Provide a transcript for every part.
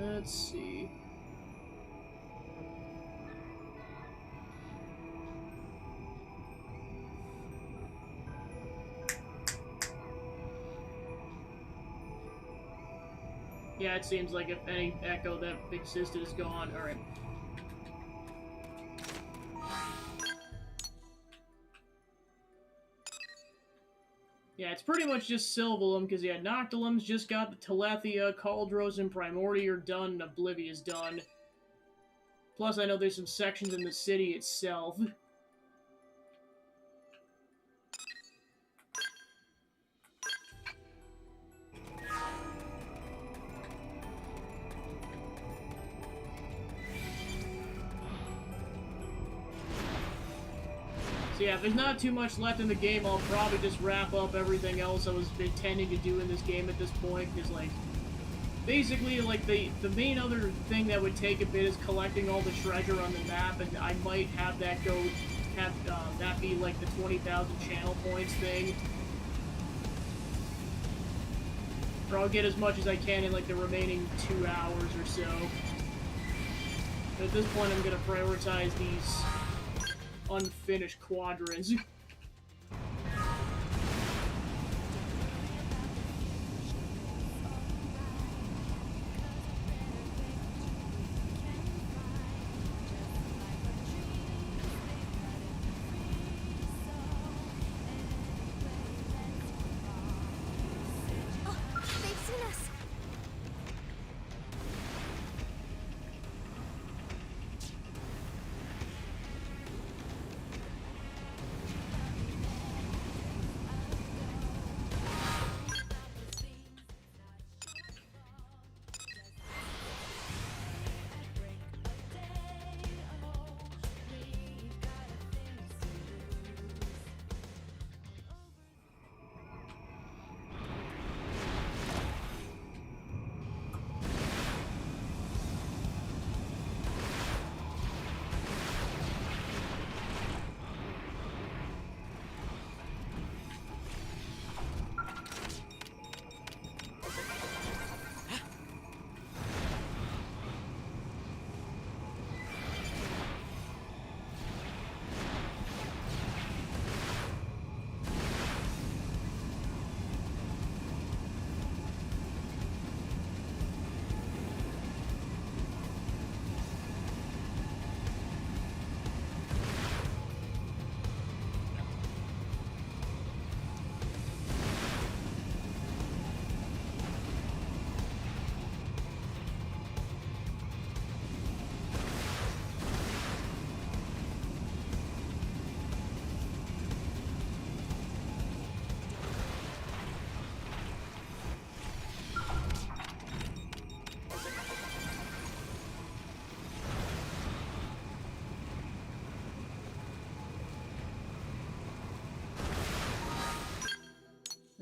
Let's see. Yeah, it seems like if any echo that existed is gone. Alright. Yeah, it's pretty much just Sylvalum, because yeah, Noctilum's just got the Telethia, Cauldros and Primordia are done, and Oblivia's done. Plus, I know there's some sections in the city itself. So yeah, if there's not too much left in the game, I'll probably just wrap up everything else I was intending to do in this game at this point, because, like, basically, like, the main other thing that would take a bit is collecting all the treasure on the map, and I might have that that be, like, the 20,000 channel points thing. Or I'll get as much as I can in, like, the remaining 2 hours or so. But at this point, I'm gonna prioritize these unfinished quadrants.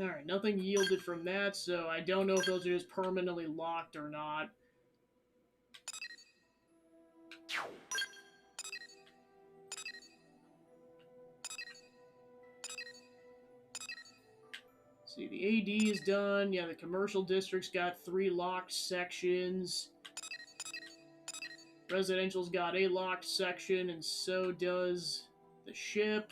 Alright, nothing yielded from that, so I don't know if those are just permanently locked or not. See, the AD is done. Yeah, the commercial district's got 3 locked sections. Residential's got a locked section, and so does the ship.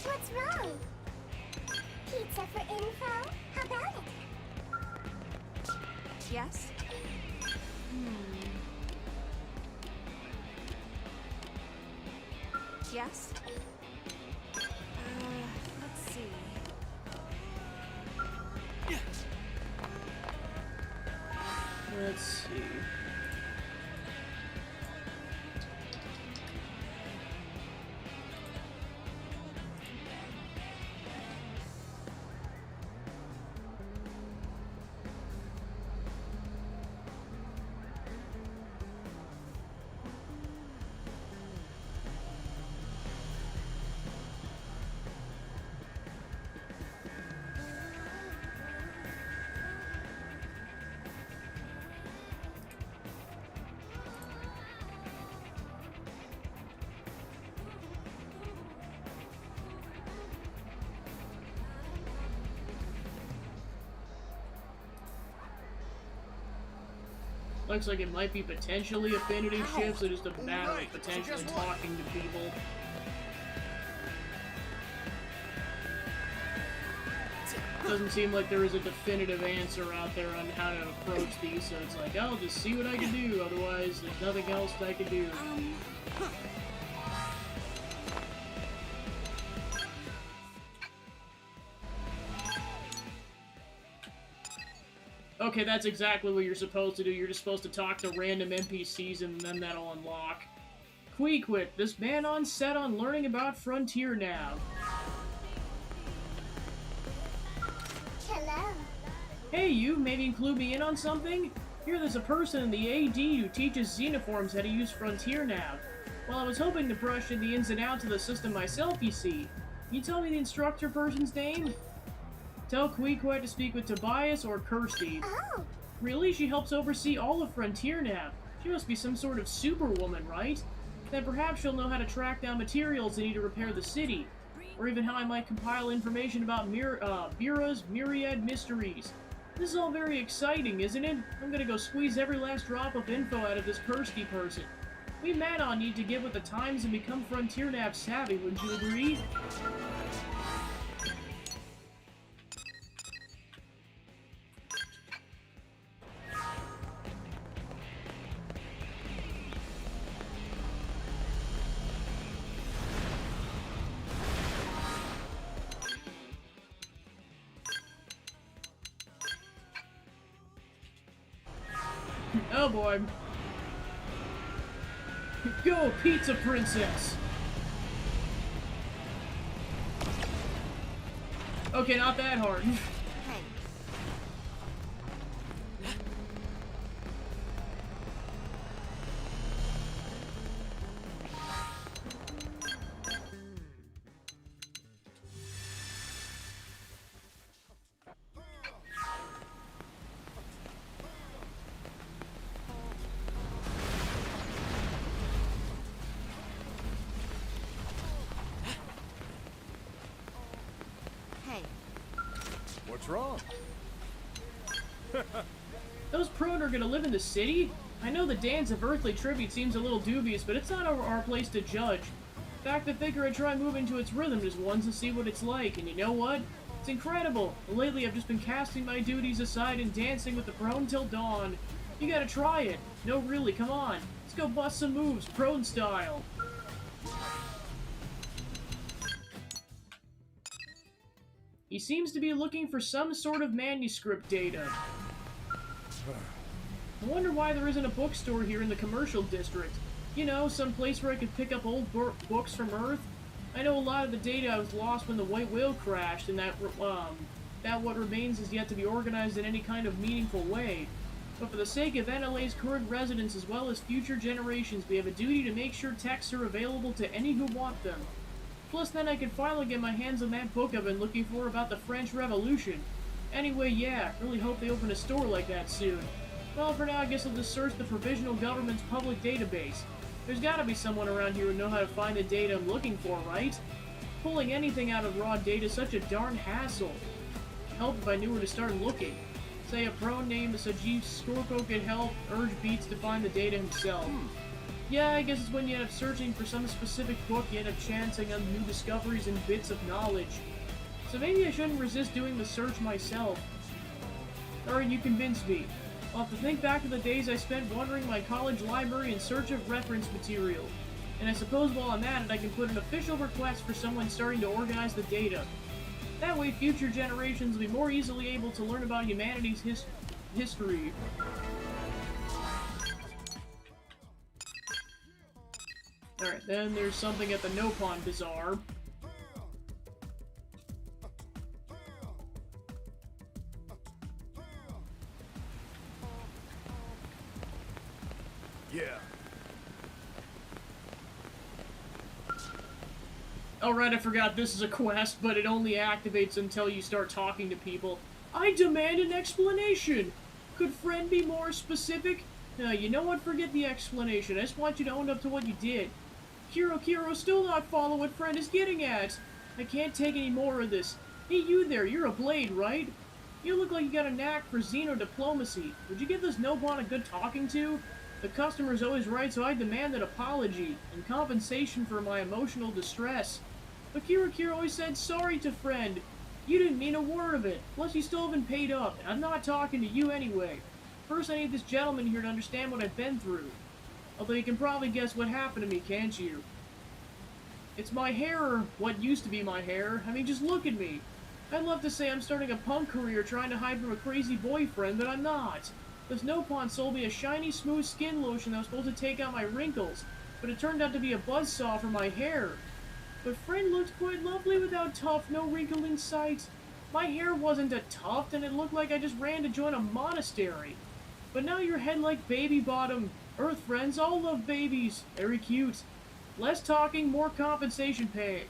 What's wrong? Pizza for info? How about it? Yes? Yes? Let's see. Let's see. Looks like it might be potentially affinity shifts, so just a matter of potentially talking to people. Doesn't seem like there is a definitive answer out there on how to approach these, so it's like, I'll just see what I can do, otherwise there's nothing else I can do. Okay, that's exactly what you're supposed to do. You're just supposed to talk to random NPCs and then that'll unlock. Queequit, this man on set on learning about Frontier Nav. Hello. Hey you, maybe include me in on something? Here there's a person in the AD who teaches Xenoforms how to use Frontier Nav. Well, I was hoping to brush in the ins and outs of the system myself, you see. Can you tell me the instructor person's name? Tell Queequet to speak with Tobias or Kirsty. Oh. Really? She helps oversee all of Frontier Nav. She must be some sort of superwoman, right? Then perhaps she'll know how to track down materials needed to repair the city. Or even how I might compile information about Mira's myriad mysteries. This is all very exciting, isn't it? I'm gonna go squeeze every last drop of info out of this Kirsty person. We Manon need to get with the times and become Frontier Nav savvy, wouldn't you agree? Oh boy. Go, Pizza Princess! Okay, not that hard. What's wrong? Those prone are gonna live in the city? I know the dance of earthly tribute seems a little dubious, but it's not our place to judge. In fact, I figure I'd try moving to its rhythm just once to see what it's like, and you know what? It's incredible! Lately I've just been casting my duties aside and dancing with the prone till dawn. You gotta try it! No, really, come on! Let's go bust some moves, prone style! He seems to be looking for some sort of manuscript data. I wonder why there isn't a bookstore here in the commercial district. You know, some place where I could pick up old books from Earth. I know a lot of the data was lost when the White Whale crashed, and that what remains is yet to be organized in any kind of meaningful way. But for the sake of NLA's current residents as well as future generations, we have a duty to make sure texts are available to any who want them. Plus, then I can finally get my hands on that book I've been looking for about the French Revolution. Anyway, yeah, really hope they open a store like that soon. Well, for now, I guess I'll just search the provisional government's public database. There's gotta be someone around here who know how to find the data I'm looking for, right? Pulling anything out of raw data is such a darn hassle. Help if I knew where to start looking. Say a prone named Sajif Skorko could help urge Beats to find the data himself. Yeah, I guess it's when you end up searching for some specific book, you end up chancing on new discoveries and bits of knowledge. So maybe I shouldn't resist doing the search myself. Alright, you convinced me. I'll have to think back to the days I spent wandering my college library in search of reference material. And I suppose while I'm at it, I can put an official request for someone starting to organize the data. That way, future generations will be more easily able to learn about humanity's history. Alright, then there's something at the Nopon Bazaar. Yeah. Alright, I forgot this is a quest, but it only activates until you start talking to people. I demand an explanation! Could friend be more specific? You know what? Forget the explanation. I just want you to own up to what you did. Kiro, still not follow what friend is getting at. I can't take any more of this. Hey, you there, you're a blade, right? You look like you got a knack for xeno-diplomacy. Would you give this Nopon a good talking to? The customer's always right, so I demand an apology and compensation for my emotional distress. But Kira always said sorry to friend. You didn't mean a word of it. Plus, you still haven't paid up, and I'm not talking to you anyway. First, I need this gentleman here to understand what I've been through. Although you can probably guess what happened to me, can't you? It's my hair, or what used to be my hair. I mean, just look at me. I'd love to say I'm starting a punk career trying to hide from a crazy boyfriend, but I'm not. This Nopon sold me a shiny, smooth skin lotion that was supposed to take out my wrinkles, but it turned out to be a buzzsaw for my hair. But friend looked quite lovely without tuft, no wrinkle in sight. My hair wasn't a tuft, and it looked like I just ran to join a monastery. But now your head like baby bottom. Earth friends all love babies. Very cute. Less talking, more compensation pay.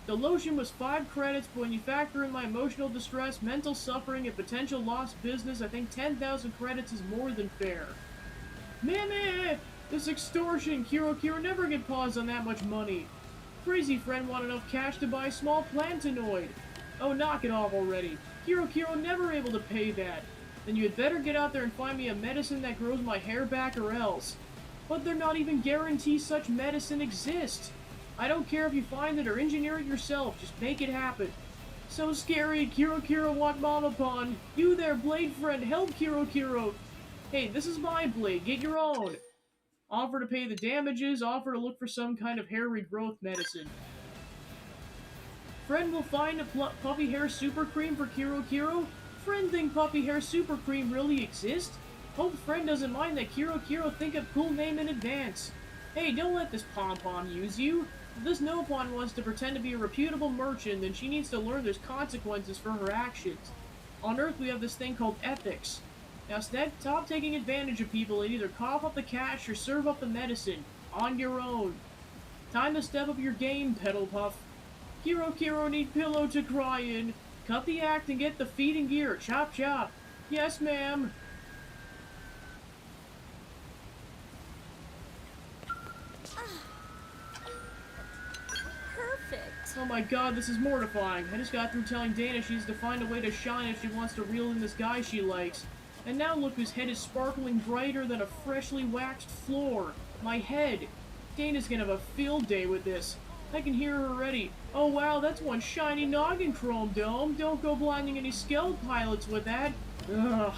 The lotion was 5 credits, but when you factor in my emotional distress, mental suffering, and potential lost business, I think 10,000 credits is more than fair. Meh! This extortion! Kiro never get paused on that much money. Crazy friend want enough cash to buy a small plantonoid. Oh, knock it off already. Kiro never able to pay that. Then you had better get out there and find me a medicine that grows my hair back or else. But they're not even guaranteed such medicine exists. I don't care if you find it or engineer it yourself, just make it happen. So scary, Kiro want Monopon. You there, Blade friend, help Kiro. Hey, this is my blade, get your own. Offer to pay the damages, offer to look for some kind of hair regrowth medicine. Friend will find a puppy hair super cream for Kiro. Friend think puppy hair super cream really exists? Hope friend doesn't mind that Kiro think of cool name in advance. Hey, don't let this pom-pom use you. If this Nopon wants to pretend to be a reputable merchant, then she needs to learn there's consequences for her actions. On Earth, we have this thing called ethics. Now, stop taking advantage of people and either cough up the cash or serve up the medicine. On your own. Time to step up your game, Pedal Puff. Kiro need pillow to cry in. Cut the act and get the feet in gear. Chop. Yes, ma'am. Perfect. Oh my god, this is mortifying. I just got through telling Dana she needs to find a way to shine if she wants to reel in this guy she likes. And now look whose head is sparkling brighter than a freshly waxed floor. My head. Dana's gonna have a field day with this. I can hear her already. Oh wow, that's one shiny noggin chrome dome. Don't go blinding any skeleton pilots with that. Ugh.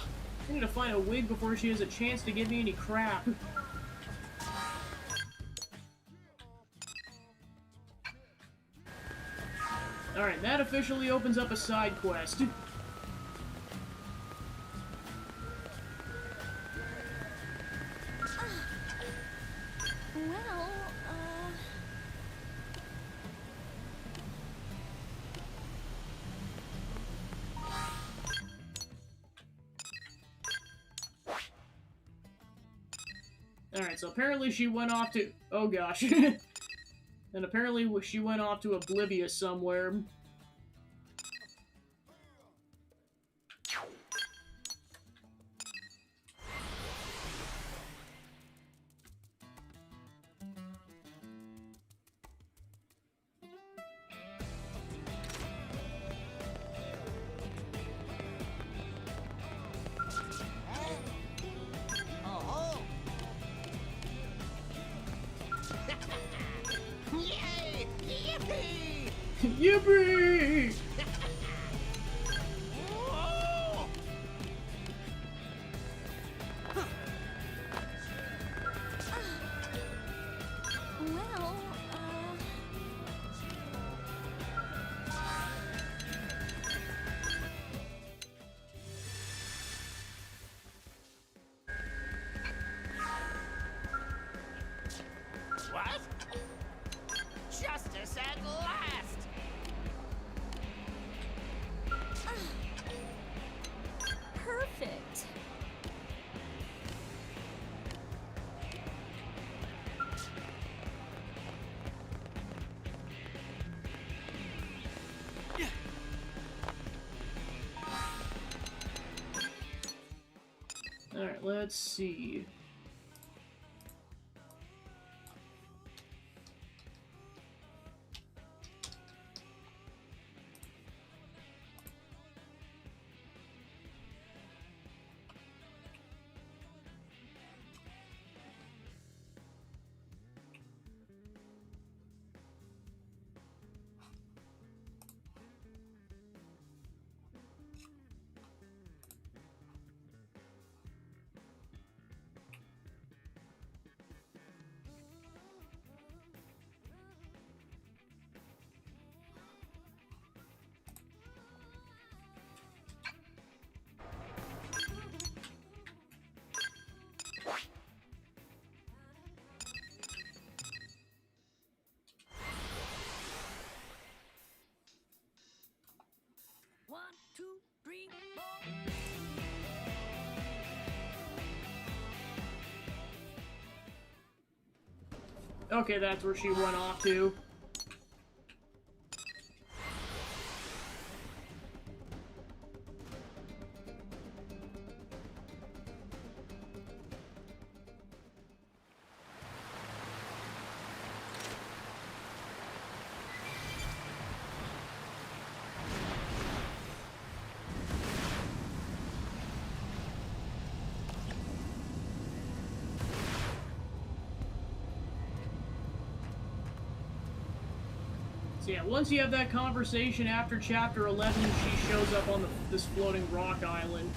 I need to find a wig before she has a chance to give me any crap. Alright, that officially opens up a side quest. Well, Alright, so apparently she went off to... Oh gosh. And apparently she went off to Oblivious somewhere. Yay! Yippee! Yippee! Whoa! well, What? Justice at last! perfect. Alright, let's see. Okay, that's where she went off to. So yeah, once you have that conversation after Chapter 11, she shows up on this floating rock island.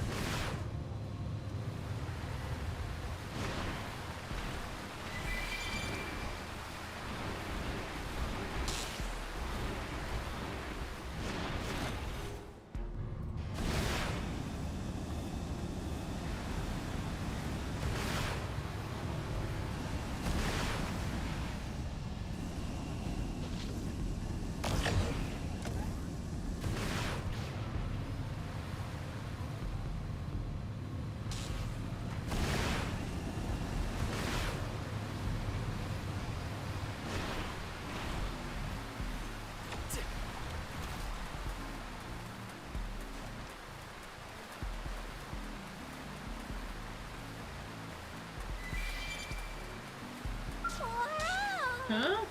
Huh?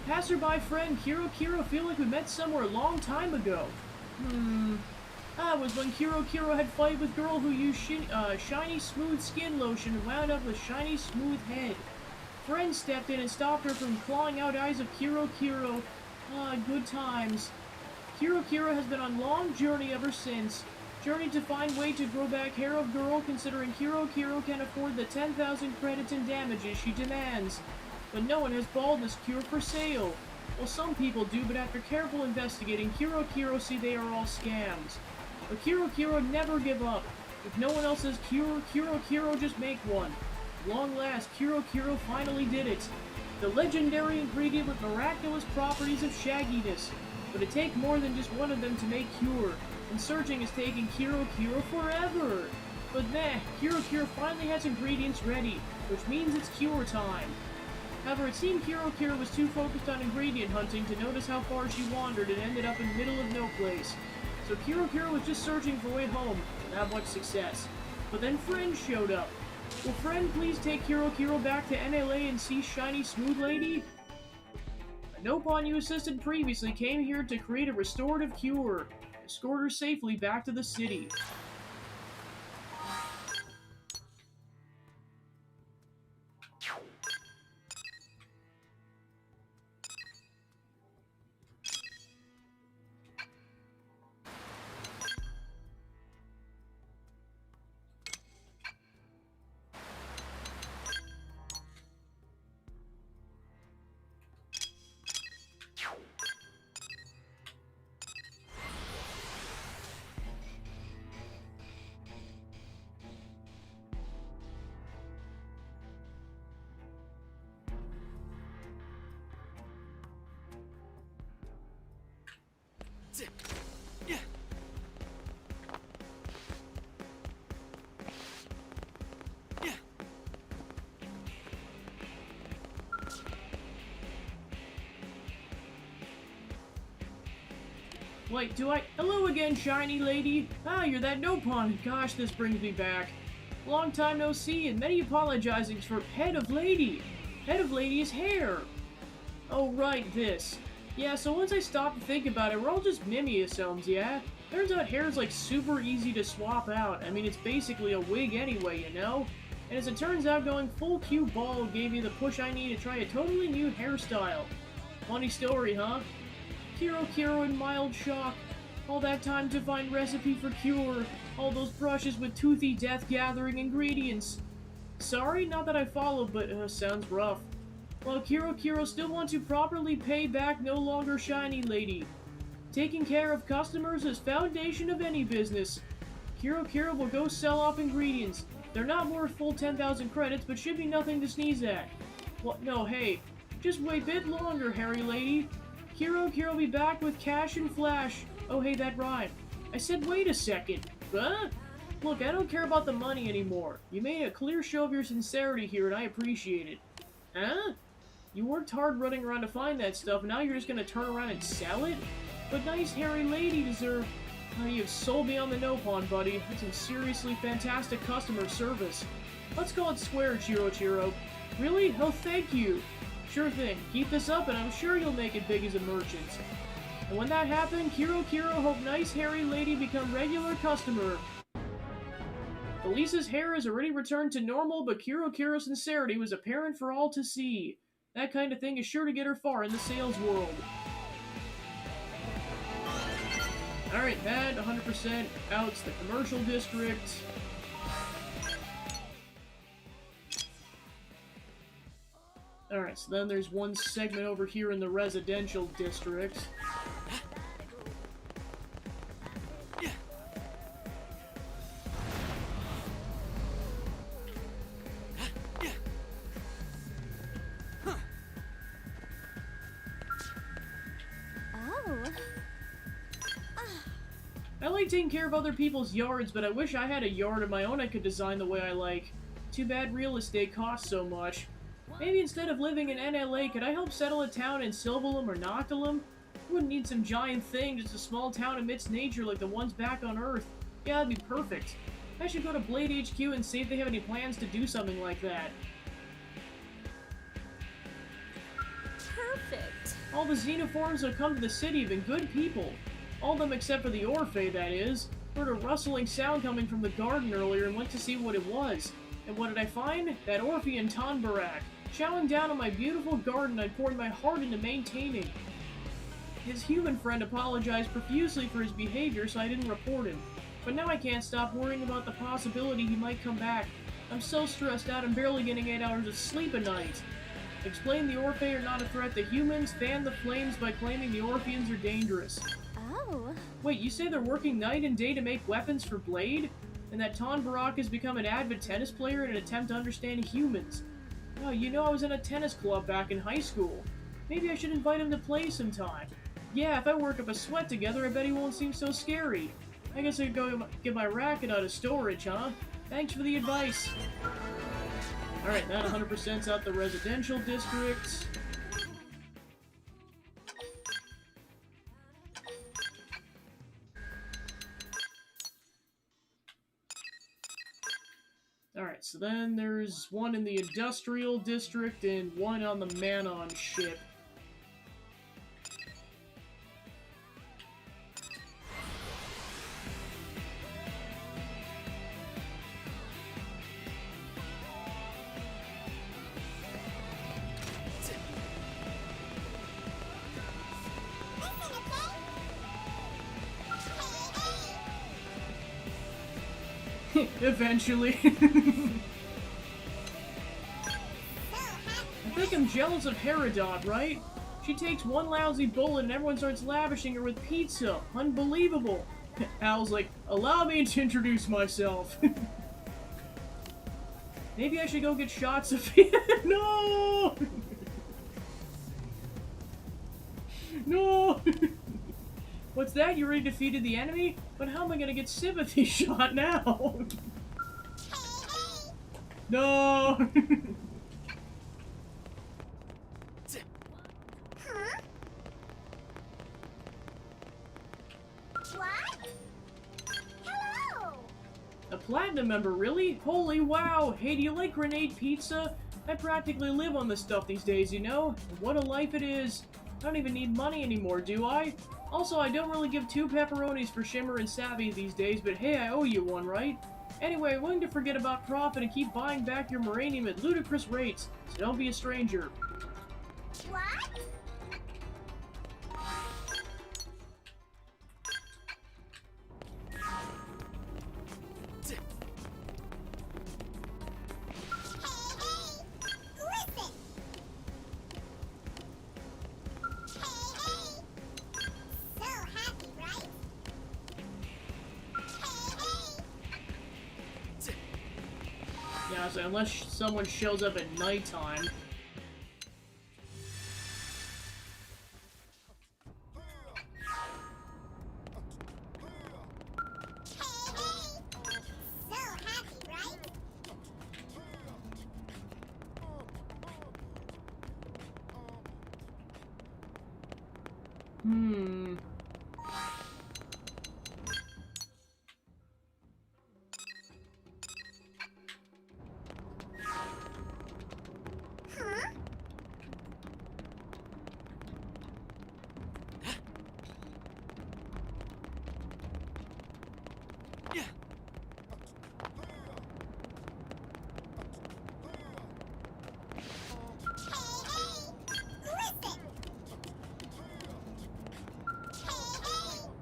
Passerby friend Kiro feel like we met somewhere a long time ago. That was when Kiro had fight with girl who used shiny smooth skin lotion and wound up with shiny smooth head. Friend stepped in and stopped her from clawing out eyes of Kiro. Ah, good times. Kiro has been on long journey ever since. Journey to find way to grow back hair of girl, considering Kiro can afford the 10,000 credits and damages she demands. But no one has baldness cure for sale. Well, some people do, but after careful investigating, Kiro see they are all scams. But Kiro never give up. If no one else has cure, Kiro just make one. At long last, Kiro finally did it. The legendary ingredient with miraculous properties of shagginess. But it takes more than just one of them to make cure. And searching is taking Kiro forever. But meh, Kiro finally has ingredients ready, which means it's cure time. However, it seemed Kiro was too focused on ingredient hunting to notice how far she wandered and ended up in the middle of no place. So Kiro was just searching for a way home, without much success. But then Friend showed up. Will Friend please take Kiro back to NLA and see Shiny Smooth Lady? A Nopon you assisted previously came here to create a restorative cure. Escort her safely back to the city. Wait, Hello again, shiny lady. Ah, you're that Nopon. Gosh, this brings me back. Long time no see, and many apologizings for Head of Lady. Head of Lady is hair. Oh, right, this. Yeah, so once I stopped to think about it, we're all just mimiosomes, yeah? Turns out hair is like super easy to swap out. I mean, it's basically a wig anyway, you know? And as it turns out, going full Q bald gave me the push I need to try a totally new hairstyle. Funny story, huh? Kiro in mild shock. All that time to find recipe for cure. All those brushes with toothy death-gathering ingredients. Sorry, not that I followed, but sounds rough. While Kiro still wants to properly pay back no longer shiny lady. Taking care of customers is foundation of any business. Kiro will go sell off ingredients. They're not worth full 10,000 credits, but should be nothing to sneeze at. What? No, hey. Just wait a bit longer, hairy lady. Kiro will be back with cash and flash. Oh, hey, that rhymed. I said wait a second. Huh? Look, I don't care about the money anymore. You made a clear show of your sincerity here, and I appreciate it. Huh? You worked hard running around to find that stuff, and now you're just gonna turn around and sell it? But nice hairy lady deserve... Oh, you've sold me on the no pawn, buddy. That's some seriously fantastic customer service. Let's call it square, Chiro. Really? Oh, thank you. Sure thing. Keep this up, and I'm sure you'll make it big as a merchant. And when that happened, Kiro hope nice hairy lady become regular customer. Elisa's hair has already returned to normal, but Kiro's sincerity was apparent for all to see. That kind of thing is sure to get her far in the sales world. Alright, that 100% out's the commercial district. Alright, so then there's one segment over here in the residential district. I like taking care of other people's yards, but I wish I had a yard of my own I could design the way I like. Too bad real estate costs so much. Maybe instead of living in NLA, could I help settle a town in Silvalum or Noctilum? I wouldn't need some giant thing, just a small town amidst nature like the ones back on Earth. Yeah, that'd be perfect. I should go to Blade HQ and see if they have any plans to do something like that. Perfect. All the Xenoforms that come to the city have been good people. All of them except for the Orphe, that is. Heard a rustling sound coming from the garden earlier and went to see what it was. And what did I find? That Orphe and Tonbarak, chowing down on my beautiful garden I poured my heart into maintaining. His human friend apologized profusely for his behavior, so I didn't report him. But now I can't stop worrying about the possibility he might come back. I'm so stressed out I'm barely getting 8 hours of sleep a night. Explain the Orphe are not a threat to humans, fan the flames by claiming the Orpheans are dangerous. Oh. Wait, you say they're working night and day to make weapons for Blade? And that Tonbarak has become an avid tennis player in an attempt to understand humans. Oh, you know I was in a tennis club back in high school. Maybe I should invite him to play sometime. Yeah, if I work up a sweat together, I bet he won't seem so scary. I guess I could go get my racket out of storage, huh? Thanks for the advice. Alright, that 100%'s out the residential district. Alright, so then there's one in the industrial district and one on the Manon ship. Eventually. I think I'm jealous of Herodot, right? She takes one lousy bullet and everyone starts lavishing her with pizza. Unbelievable. Al's like, allow me to introduce myself. Maybe I should go get shots of No! No! What's that? You already defeated the enemy? But how am I gonna get sympathy shot now? No! Huh? What? Hello! A platinum member, really? Holy wow! Hey, do you like grenade pizza? I practically live on this stuff these days, you know? What a life it is. I don't even need money anymore, do I? Also, I don't really give 2 pepperonis for Shimmer and Savvy these days, but hey, I owe you one, right? Anyway, willing to forget about profit and keep buying back your Moranium at ludicrous rates, so don't be a stranger. What? Yeah, so unless someone shows up at nighttime. Hmm. Huh?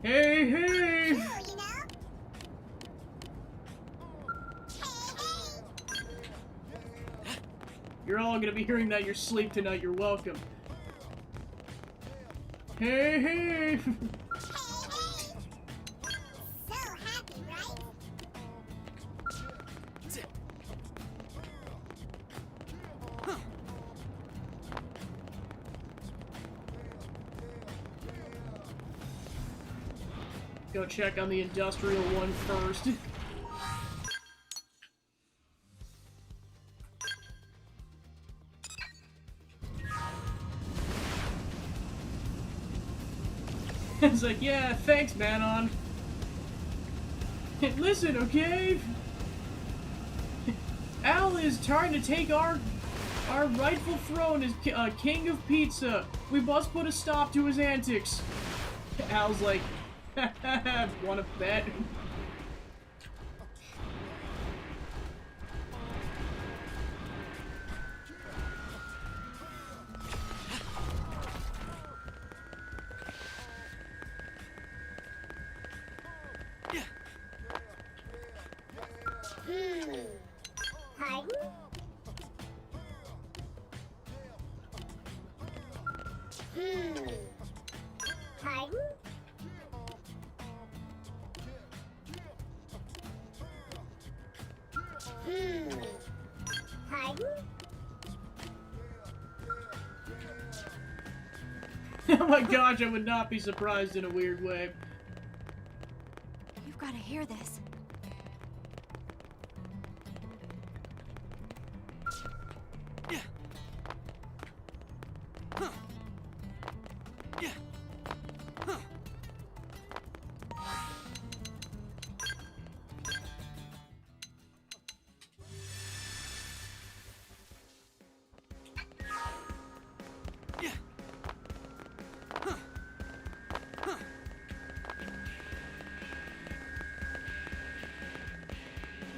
Hey, hey! You know? You're all gonna be hearing that in your sleep tonight. You're welcome. Hey, hey! So happy, right? Go check on the industrial one first. It's like, yeah, thanks, Manon. Listen, okay? Al is trying to take our rightful throne as king of pizza. We must put a stop to his antics. Al's like, wanna bet? Pardon? Pardon? Pardon? Oh my gosh, I would not be surprised in a weird way. You've got to hear this.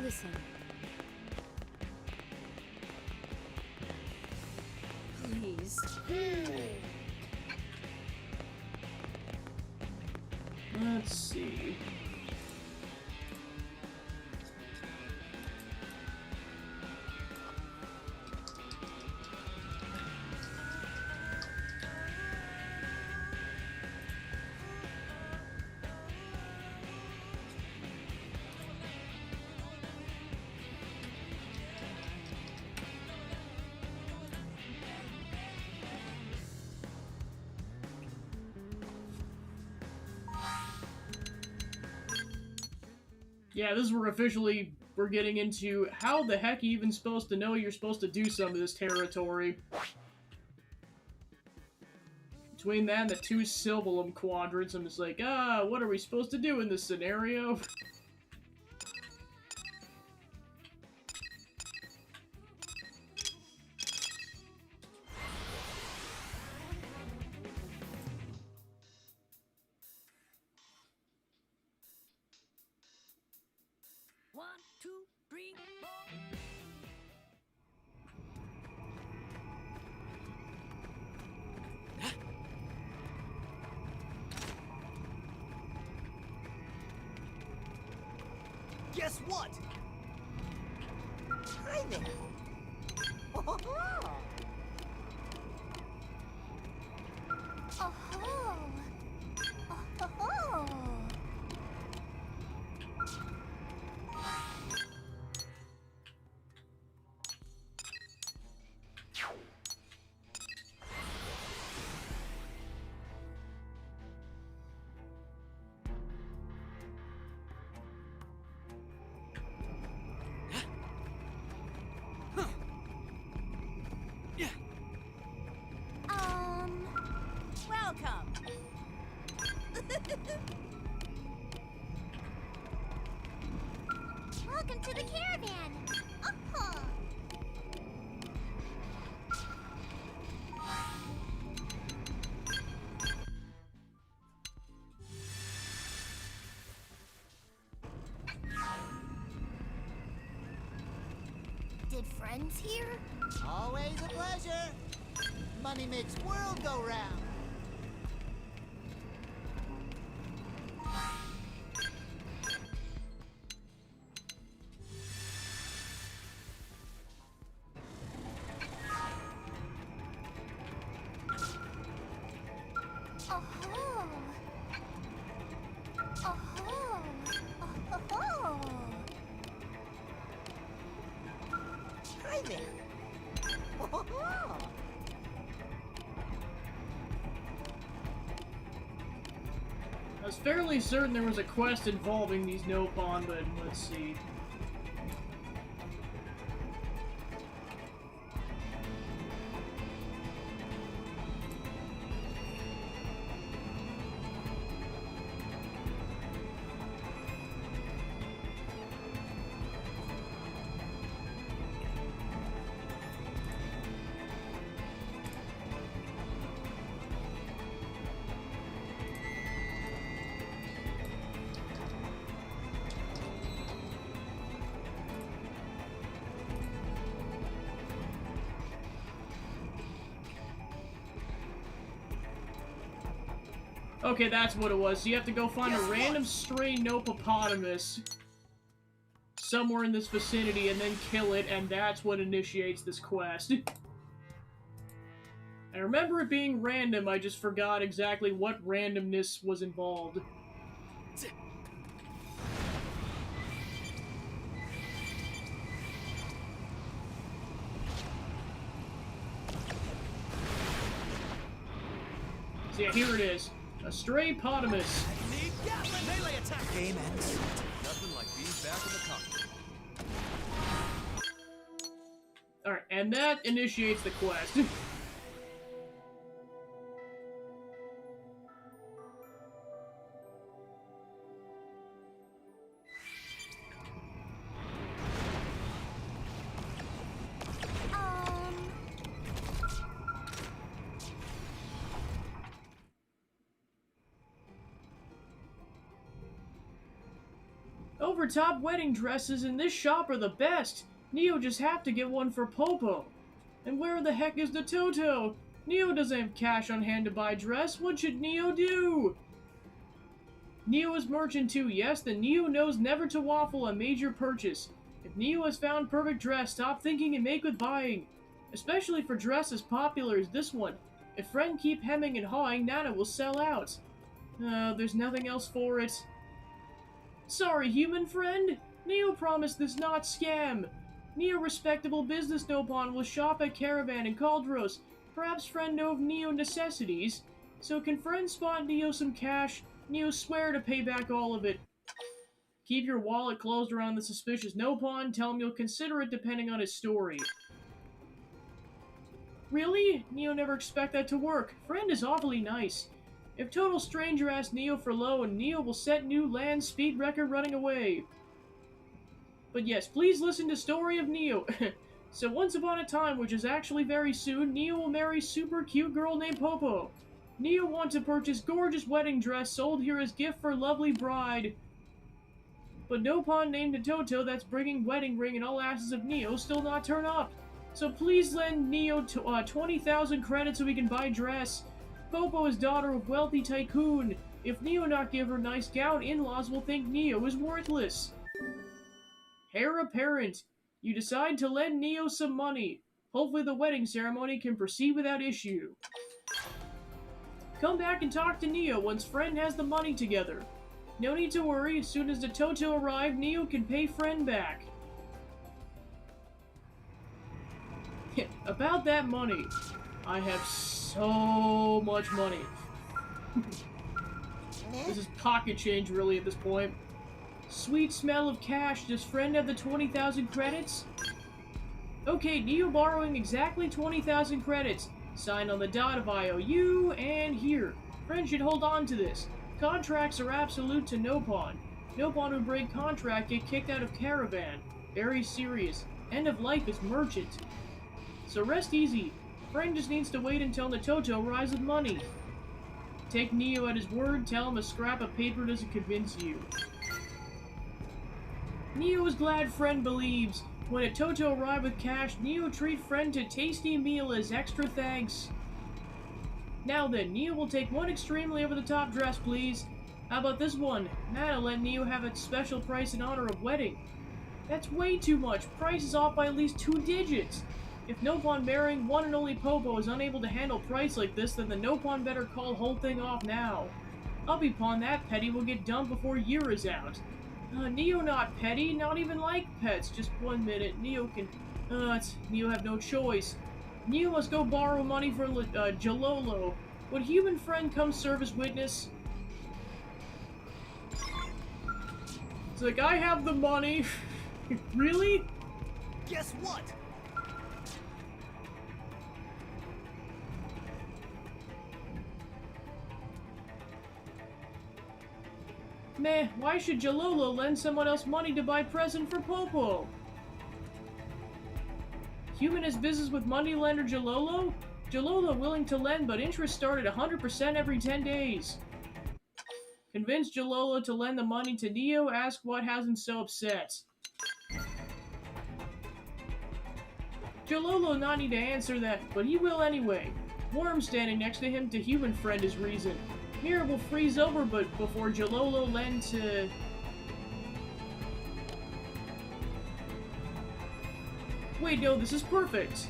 Listen. Please. Let's see. Yeah, this is where officially we're getting into how the heck you even supposed to know you're supposed to do some of this territory. Between that and the two Sylvalum quadrants, I'm just like, what are we supposed to do in this scenario? One, two, three, four. Guess what? Hi there. Oh-ho! Oh-ho! Welcome. Welcome to the caravan. Oh. Did friends here? Always a pleasure. Money makes world go round. Oh. Oh. Hi there. Oh. I was fairly certain there was a quest involving these Nopon, but let's see. Okay, that's what it was. So you have to go find a random stray Nopopotamus somewhere in this vicinity and then kill it, and that's what initiates this quest. I remember it being random, I just forgot exactly what randomness was involved. So yeah, here it is. A stray potamus. Need Gatling melee attack. Game ends. Nothing like being back in the cockpit. Alright, and that initiates the quest. Overtop wedding dresses in this shop are the best. Neo just have to get one for Popo. And where the heck is the Toto? Neo doesn't have cash on hand to buy a dress. What should Neo do? Neo is merchant too, yes? Then Neo knows never to waffle a major purchase. If Neo has found perfect dress, stop thinking and make with buying. Especially for dress as popular as this one. If friend keep hemming and hawing, Nana will sell out. There's nothing else for it. Sorry, human friend. Neo promised this not scam. Neo respectable business Nopon will shop at Caravan and Caldros. Perhaps friend know of Neo necessities. So can friend spot Neo some cash? Neo swear to pay back all of it. Keep your wallet closed around the suspicious Nopon. Tell him you'll consider it depending on his story. Really? Neo never expect that to work. Friend is awfully nice. If total stranger asks Neo for loan, Neo will set new land speed record running away. But yes, please listen to story of Neo. So once upon a time, which is actually very soon, Neo will marry super cute girl named Popo. Neo wants to purchase gorgeous wedding dress sold here as gift for lovely bride. But Nopon named Toto that's bringing wedding ring and all asses of Neo still not turn up. So please lend Neo 20,000 credits so we can buy dress. Popo is daughter of wealthy tycoon. If Neo not give her nice gown, in-laws will think Neo is worthless. Heir apparent. You decide to lend Neo some money. Hopefully the wedding ceremony can proceed without issue. Come back and talk to Neo once friend has the money together. No need to worry, as soon as the Toto arrive, Neo can pay friend back. About that money. I have so much money. This is pocket change, really, at this point. Sweet smell of cash. Does friend have the 20,000 credits? Okay, Neo borrowing exactly 20,000 credits. Signed on the dot of IOU, and here. Friend should hold on to this. Contracts are absolute to Nopon. Nopon who break contract get kicked out of caravan. Very serious. End of life as merchant. So rest easy. Friend just needs to wait until Natoto arrives with money. Take Neo at his word, tell him a scrap of paper doesn't convince you. Neo is glad Friend believes. When Natoto arrive with cash, Neo treat Friend to tasty meal as extra thanks. Now then, Neo will take one extremely over-the-top dress, please. How about this one? That'll let Neo have a special price in honor of wedding. That's way too much. Price is off by at least 2 digits. If Nopon marrying one and only Popo is unable to handle price like this, then the Nopon better call whole thing off now. I'll be pawn that petty will get dumped before year is out. Neo not petty, not even like pets. Just 1 minute. Neo can... Neo have no choice. Neo must go borrow money from Jalolo. Would human friend come serve as witness? It's like, I have the money. Really? Guess what? Meh, why should Jalolo lend someone else money to buy present for Popo? Human has business with moneylender Jalolo? Jalolo willing to lend, but interest start at 100% every 10 days. Convince Jalolo to lend the money to Neo, ask what has him so upset. Jalolo not need to answer that, but he will anyway. Worm standing next to him to human friend is reason. Mirror will freeze over, but before Jalolo lend to... Wait, no, this is perfect.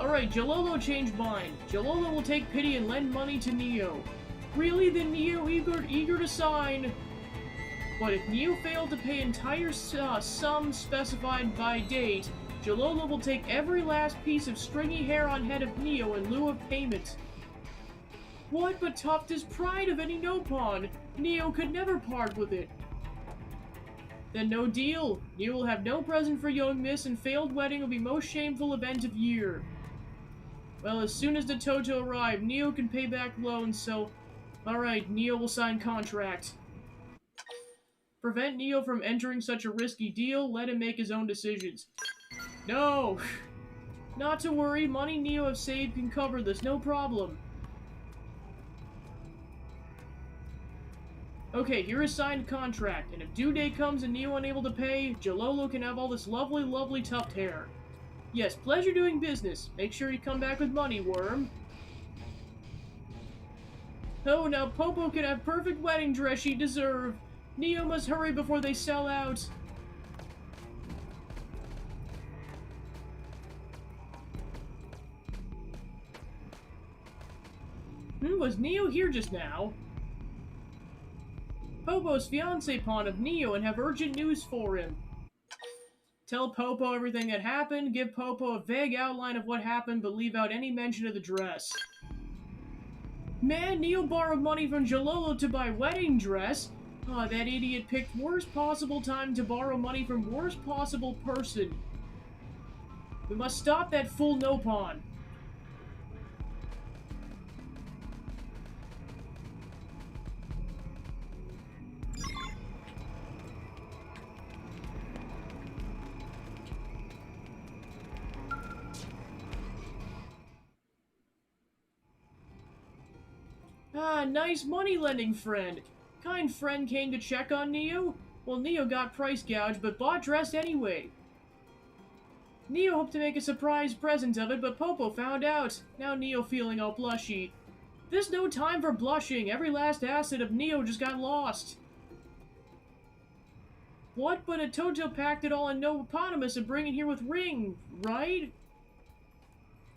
Alright, Jalolo changed mind. Jalolo will take pity and lend money to Neo. Really? Then Neo eager to sign. But if Neo failed to pay entire sum specified by date, Jalolo will take every last piece of stringy hair on head of Neo in lieu of payment. What but Tuft is pride of any Nopon? Neo could never part with it. Then no deal. Neo will have no present for young miss, and failed wedding will be most shameful event of year. Well, as soon as the Toto arrive, Neo can pay back loans, so... Alright, Neo will sign contract. Prevent Neo from entering such a risky deal, let him make his own decisions. No! Not to worry, money Neo have saved can cover this, no problem. Okay, here is signed contract, and if due date comes and Neo unable to pay, Jalolo can have all this lovely, lovely tuft hair. Yes, pleasure doing business. Make sure you come back with money, Worm. Oh, now Popo can have perfect wedding dress she deserve. Neo must hurry before they sell out. Was Neo here just now? Popo's fiancé pawn of Neo and have urgent news for him. Tell Popo everything that happened, give Popo a vague outline of what happened, but leave out any mention of the dress. Man, Neo borrowed money from Jalolo to buy wedding dress? Ah, that idiot picked worst possible time to borrow money from worst possible person. We must stop that fool Nopon. Ah, nice money-lending friend. Kind friend came to check on Neo? Well, Neo got price gouged, but bought dress anyway. Neo hoped to make a surprise present of it, but Popo found out. Now Neo feeling all blushy. There's no time for blushing. Every last asset of Neo just got lost. What? But a Toto packed it all in Nopopotamus and bring it here with Ring, right?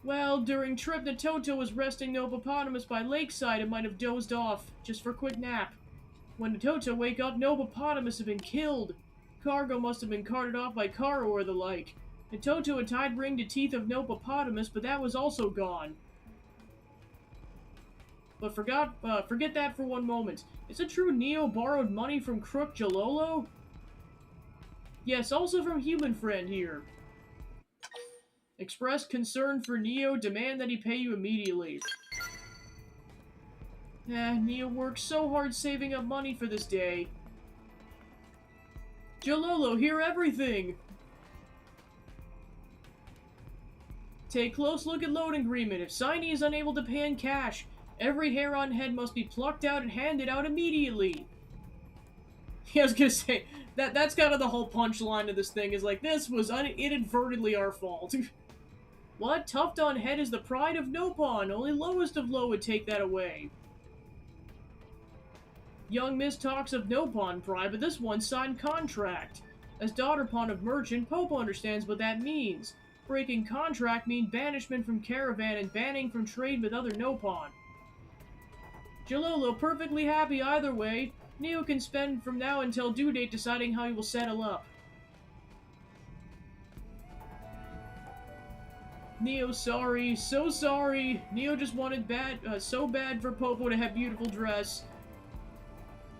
Well, during trip, the Toto was resting Nopopotamus by lakeside and might have dozed off, just for a quick nap. When the Toto wake up, Nopopotamus had been killed. Cargo must have been carted off by Karo or the like. The Toto had tied Ring to teeth of Nopopotamus, but that was also gone. But forget that for one moment. Is it true Neo borrowed money from Crook Jalolo? Yes, also from Human Friend here. Express concern for Neo, demand that he pay you immediately. Neo worked so hard saving up money for this day. Jalolo, hear everything! Take close look at loan agreement. If Signee is unable to pay in cash, every hair on head must be plucked out and handed out immediately. Yeah, I was gonna say, that's kind of the whole punchline of this thing, is like, this was inadvertently our fault. What? Tuft on head is the pride of Nopon. Only lowest of low would take that away. Young Miss talks of Nopon pride, but this one signed contract. As daughter pawn of merchant, Popo understands what that means. Breaking contract means banishment from caravan and banning from trade with other Nopon. Jalolo perfectly happy either way. Neo can spend from now until due date deciding how he will settle up. Neo sorry, so sorry. Neo just wanted so bad for Popo to have beautiful dress.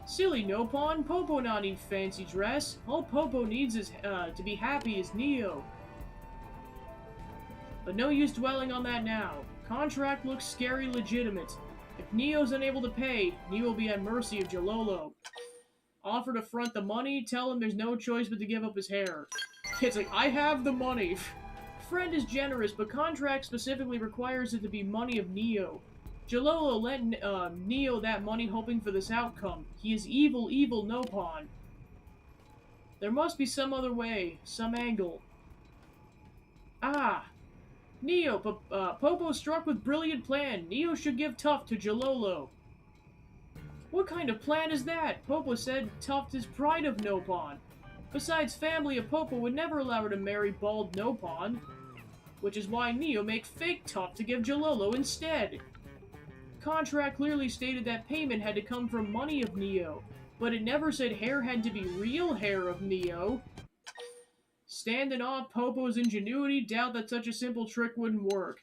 Silly Nopon, Popo not need fancy dress. All Popo needs is to be happy is Neo. But no use dwelling on that now. Contract looks scary legitimate. If Neo's unable to pay, Neo will be at mercy of Jalolo. Offer to front the money, tell him there's no choice but to give up his hair. Kid's like, I have the money. Friend is generous, but contract specifically requires it to be money of Neo. Jalolo lent Neo that money hoping for this outcome. He is evil, evil Nopon. There must be some other way, some angle. Ah! Neo, Popo struck with brilliant plan. Neo should give Tuft to Jalolo. What kind of plan is that? Popo said Tuft is pride of Nopon. Besides, family of Popo would never allow her to marry bald Nopon. Which is why Neo make fake Tuft to give Jalolo instead. Contract clearly stated that payment had to come from money of Neo, but it never said hair had to be real hair of Neo. Stand in awe of Popo's ingenuity, doubt that such a simple trick wouldn't work.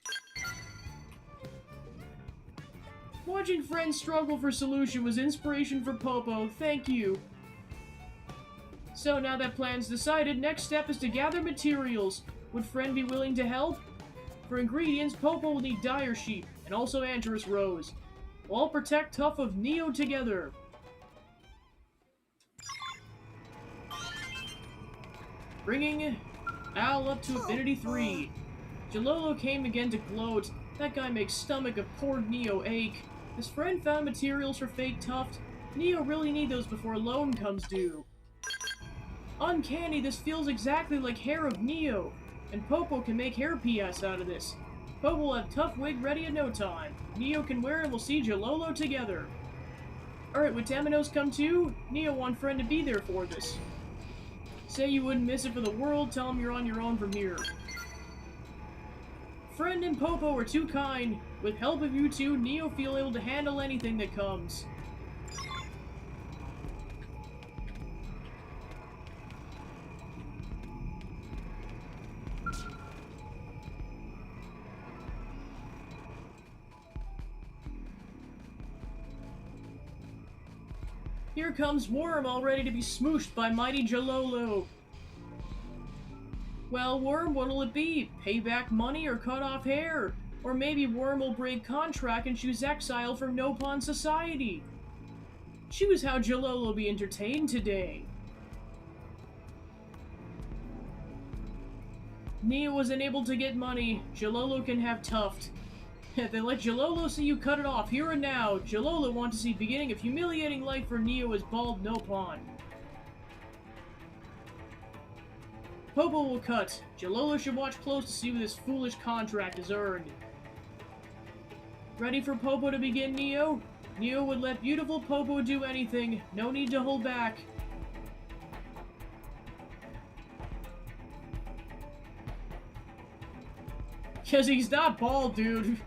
Watching friends struggle for solution was inspiration for Popo, thank you. So now that plan's decided, next step is to gather materials. Would friend be willing to help? For ingredients, Popo will need dire sheep, and also Angelus Rose. We'll all protect Tuft of Neo together. Bringing Al up to Affinity 3. Jalolo came again to gloat. That guy makes stomach of poor Neo ache. His friend found materials for fake Tuft. Neo really need those before loan comes due. Uncanny, this feels exactly like hair of Neo. And Popo can make hair PS out of this. Popo will have Tuft wig ready in no time. Neo can wear it and we'll see Jalolo together. Alright, would Taminos come too? Neo want friend to be there for this. Say you wouldn't miss it for the world, tell him you're on your own from here. Friend and Popo are too kind. With help of you two, Neo feel able to handle anything that comes. Here comes Worm, all ready to be smooshed by mighty Jalolo. Well, Worm, what'll it be? Pay back money or cut off hair? Or maybe Worm will break contract and choose exile from Nopon society. Choose how Jalolo will be entertained today. Neo was unable to get money. Jalolo can have Tuft. They let Jalolo see you cut it off here and now. Jalolo want to see beginning of humiliating life for Neo as bald Nopon. Popo will cut. Jalolo should watch close to see what this foolish contract has earned. Ready for Popo to begin, Neo? Neo would let beautiful Popo do anything. No need to hold back. Cause he's not bald, dude.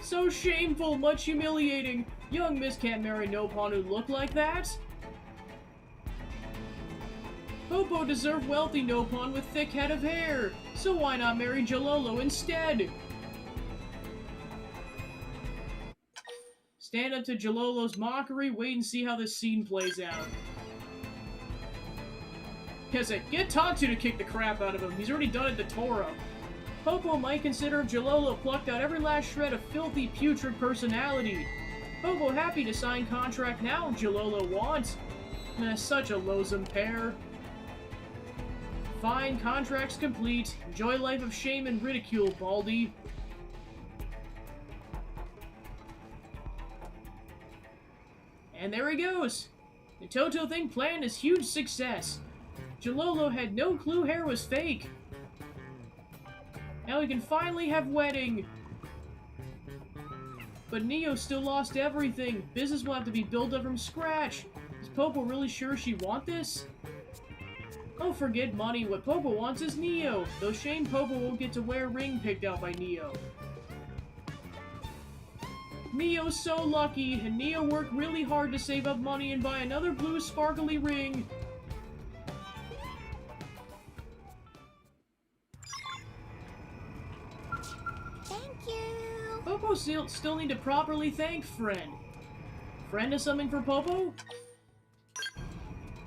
So shameful, much humiliating. Young Miss can't marry Nopon who look like that. Popo deserve wealthy Nopon with thick head of hair. So why not marry Jalolo instead? Stand up to Jalolo's mockery, wait and see how this scene plays out. Get Tatsu to kick the crap out of him. He's already done it to Toro. Popo might consider if Jalolo plucked out every last shred of filthy, putrid personality. Popo happy to sign contract now, Jalolo wants. Such a loathsome pair. Fine, contract's complete. Enjoy life of shame and ridicule, Baldy. And there he goes. The Toto thing plan is huge success. Jalolo had no clue hair was fake. Now we can finally have wedding. But Neo still lost everything. Business will have to be built up from scratch. Is Popo really sure she want this? Oh, forget money. What Popo wants is Neo. Though shame Popo won't get to wear a ring picked out by Neo. Neo's so lucky, and Neo worked really hard to save up money and buy another blue sparkly ring. Thank you. Popo still need to properly thank Friend. Friend has something for Popo?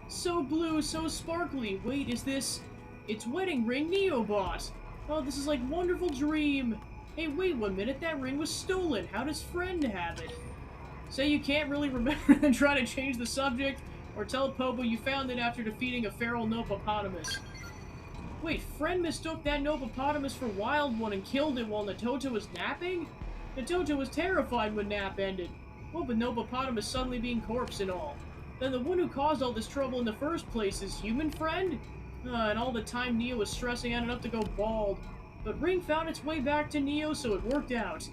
So blue, so sparkly. Wait, is this... It's wedding ring Neo bought. Oh, this is like wonderful dream. Hey, wait 1 minute, that ring was stolen. How does Friend have it? Say you can't really remember and try to change the subject, or tell Popo you found it after defeating a feral Nopopotamus. Wait, Friend mistook that Nopopotamus for Wild One and killed it while Natoto was napping? Natoto was terrified when nap ended. What with Nopopotamus suddenly being corpse and all? Then the one who caused all this trouble in the first place is Human Friend? And all the time Neo was stressing out enough to go bald. But Ring found its way back to Neo, so it worked out.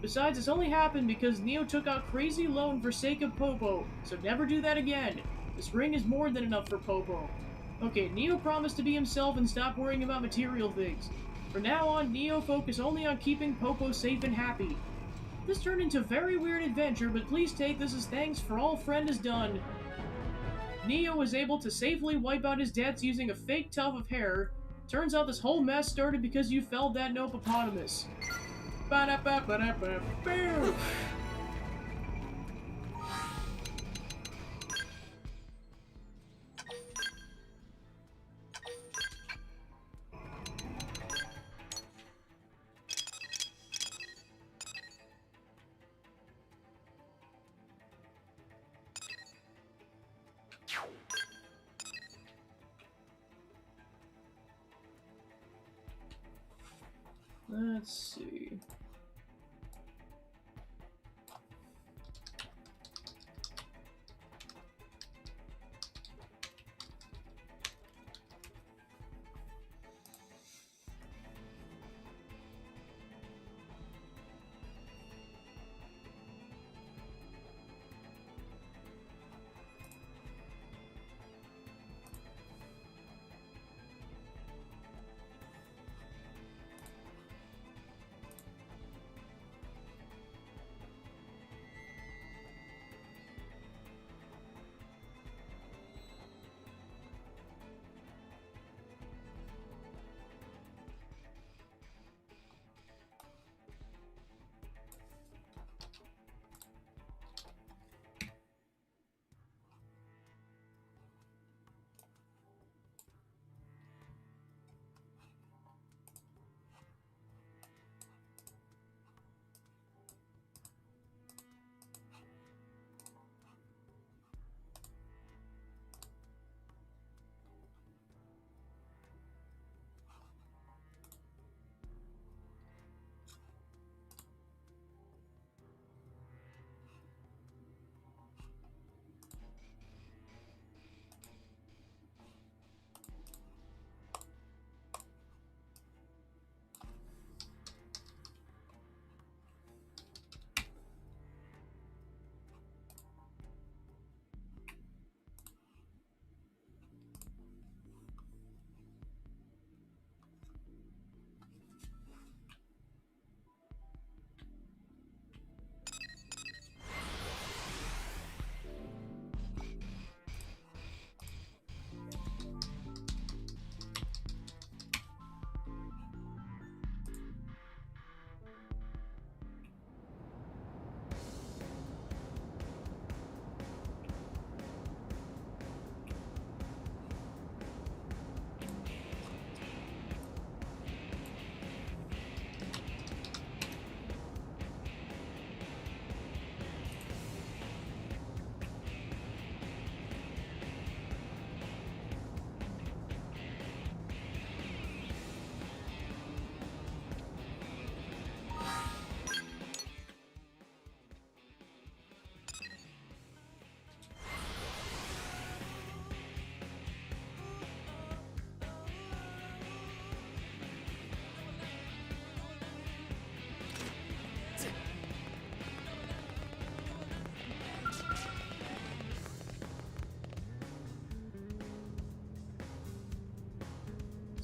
Besides, this only happened because Neo took out crazy loan for sake of Popo, so never do that again. This ring is more than enough for Popo. Okay, Neo promised to be himself and stop worrying about material things. From now on, Neo focus only on keeping Popo safe and happy. This turned into a very weird adventure, but please take this as thanks for all Friend has done. Neo was able to safely wipe out his debts using a fake tuft of hair. Turns out this whole mess started because you felled that Nopopotamus. Ba-da-ba-ba-da-ba-boo! Let's see.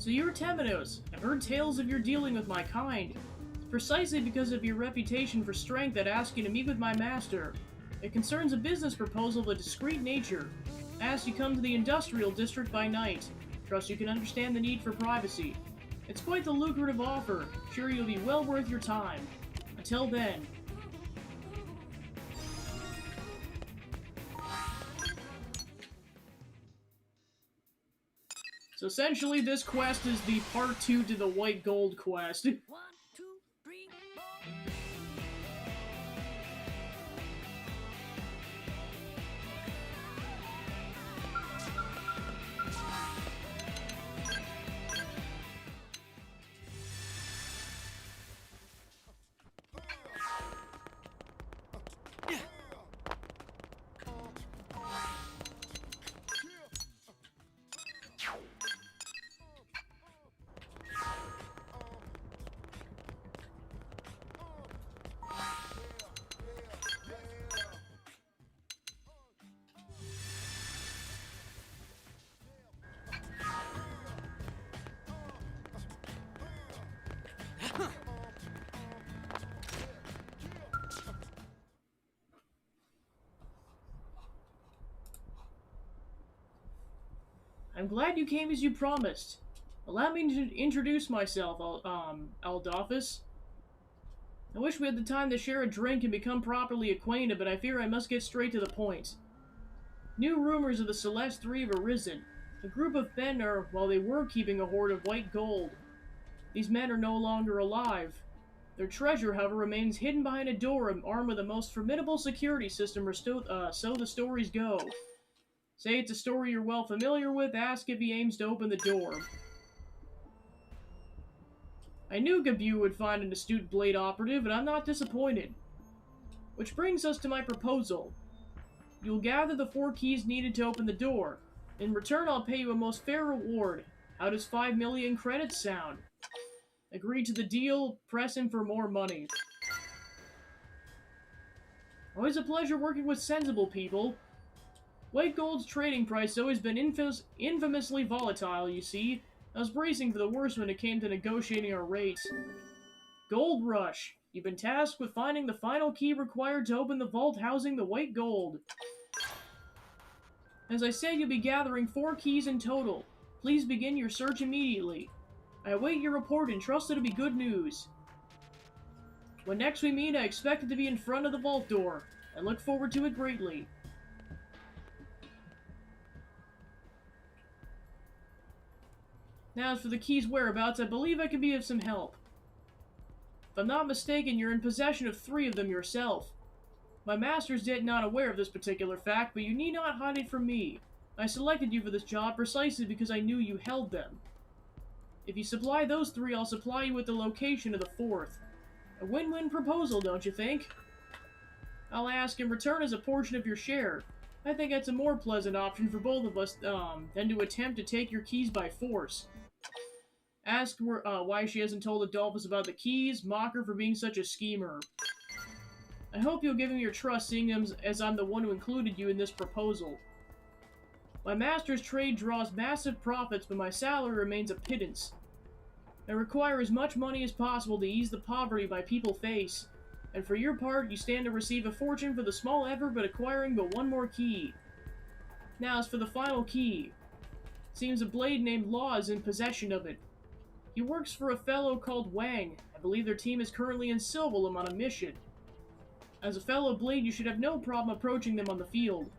So you're Temenos. I've heard tales of your dealing with my kind. It's precisely because of your reputation for strength that I ask you to meet with my master. It concerns a business proposal of a discreet nature. I ask you come to the industrial district by night. Trust you can understand the need for privacy. It's quite the lucrative offer. Sure you'll be well worth your time. Until then. So essentially this quest is the part 2 to the White Gold quest. 1, 2, 3, 4. I'm glad you came as you promised. Allow me to introduce myself, Aldofus. I wish we had the time to share a drink and become properly acquainted, but I fear I must get straight to the point. New rumors of the Celeste Three have arisen. A group of men are, while they were keeping a hoard of white gold. These men are no longer alive. Their treasure, however, remains hidden behind a door armed with the most formidable security system, so the stories go. Say it's a story you're well familiar with, ask if he aims to open the door. I knew Gabu would find an astute blade operative, and I'm not disappointed. Which brings us to my proposal. You'll gather the 4 keys needed to open the door. In return, I'll pay you a most fair reward. How does 5 million credits sound? Agree to the deal, press him for more money. Always a pleasure working with sensible people. White Gold's trading price has always been infamously volatile, you see. I was bracing for the worst when it came to negotiating our rates. Gold Rush. You've been tasked with finding the final key required to open the vault housing the White Gold. As I said, you'll be gathering 4 keys in total. Please begin your search immediately. I await your report and trust it'll be good news. When next we meet, I expect it to be in front of the vault door. I look forward to it greatly. Now, as for the key's whereabouts, I believe I can be of some help. If I'm not mistaken, you're in possession of 3 of them yourself. My master's yet not aware of this particular fact, but you need not hide it from me. I selected you for this job precisely because I knew you held them. If you supply those 3, I'll supply you with the location of the 4th. A win-win proposal, don't you think? I'll ask in return as a portion of your share. I think that's a more pleasant option for both of us than to attempt to take your keys by force. Ask why she hasn't told Adolphus about the keys, mock her for being such a schemer. I hope you'll give him your trust, seeing him as I'm the one who included you in this proposal. My master's trade draws massive profits, but my salary remains a pittance. I require as much money as possible to ease the poverty my people face, and for your part, you stand to receive a fortune for the small effort but acquiring but 1 more key. Now, as for the final key. Seems a blade named Law is in possession of it. He works for a fellow called Wang. I believe their team is currently in Silvalum on a mission. As a fellow blade, you should have no problem approaching them on the field.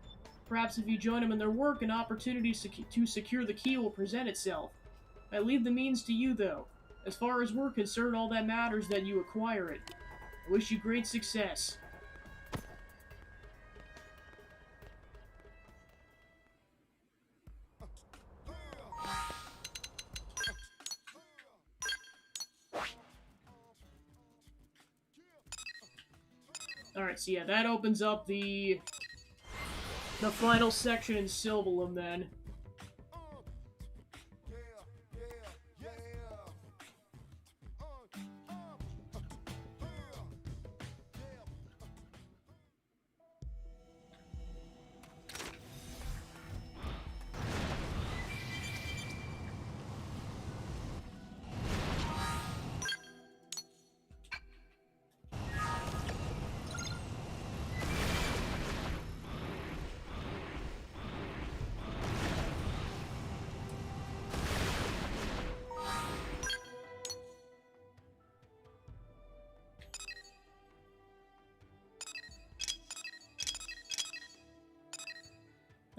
Perhaps if you join them in their work, an opportunity to secure the key will present itself. I leave the means to you, though. As far as we're concerned, all that matters is that you acquire it. I wish you great success. Alright, so yeah, that opens up the final section in Silvalum, then.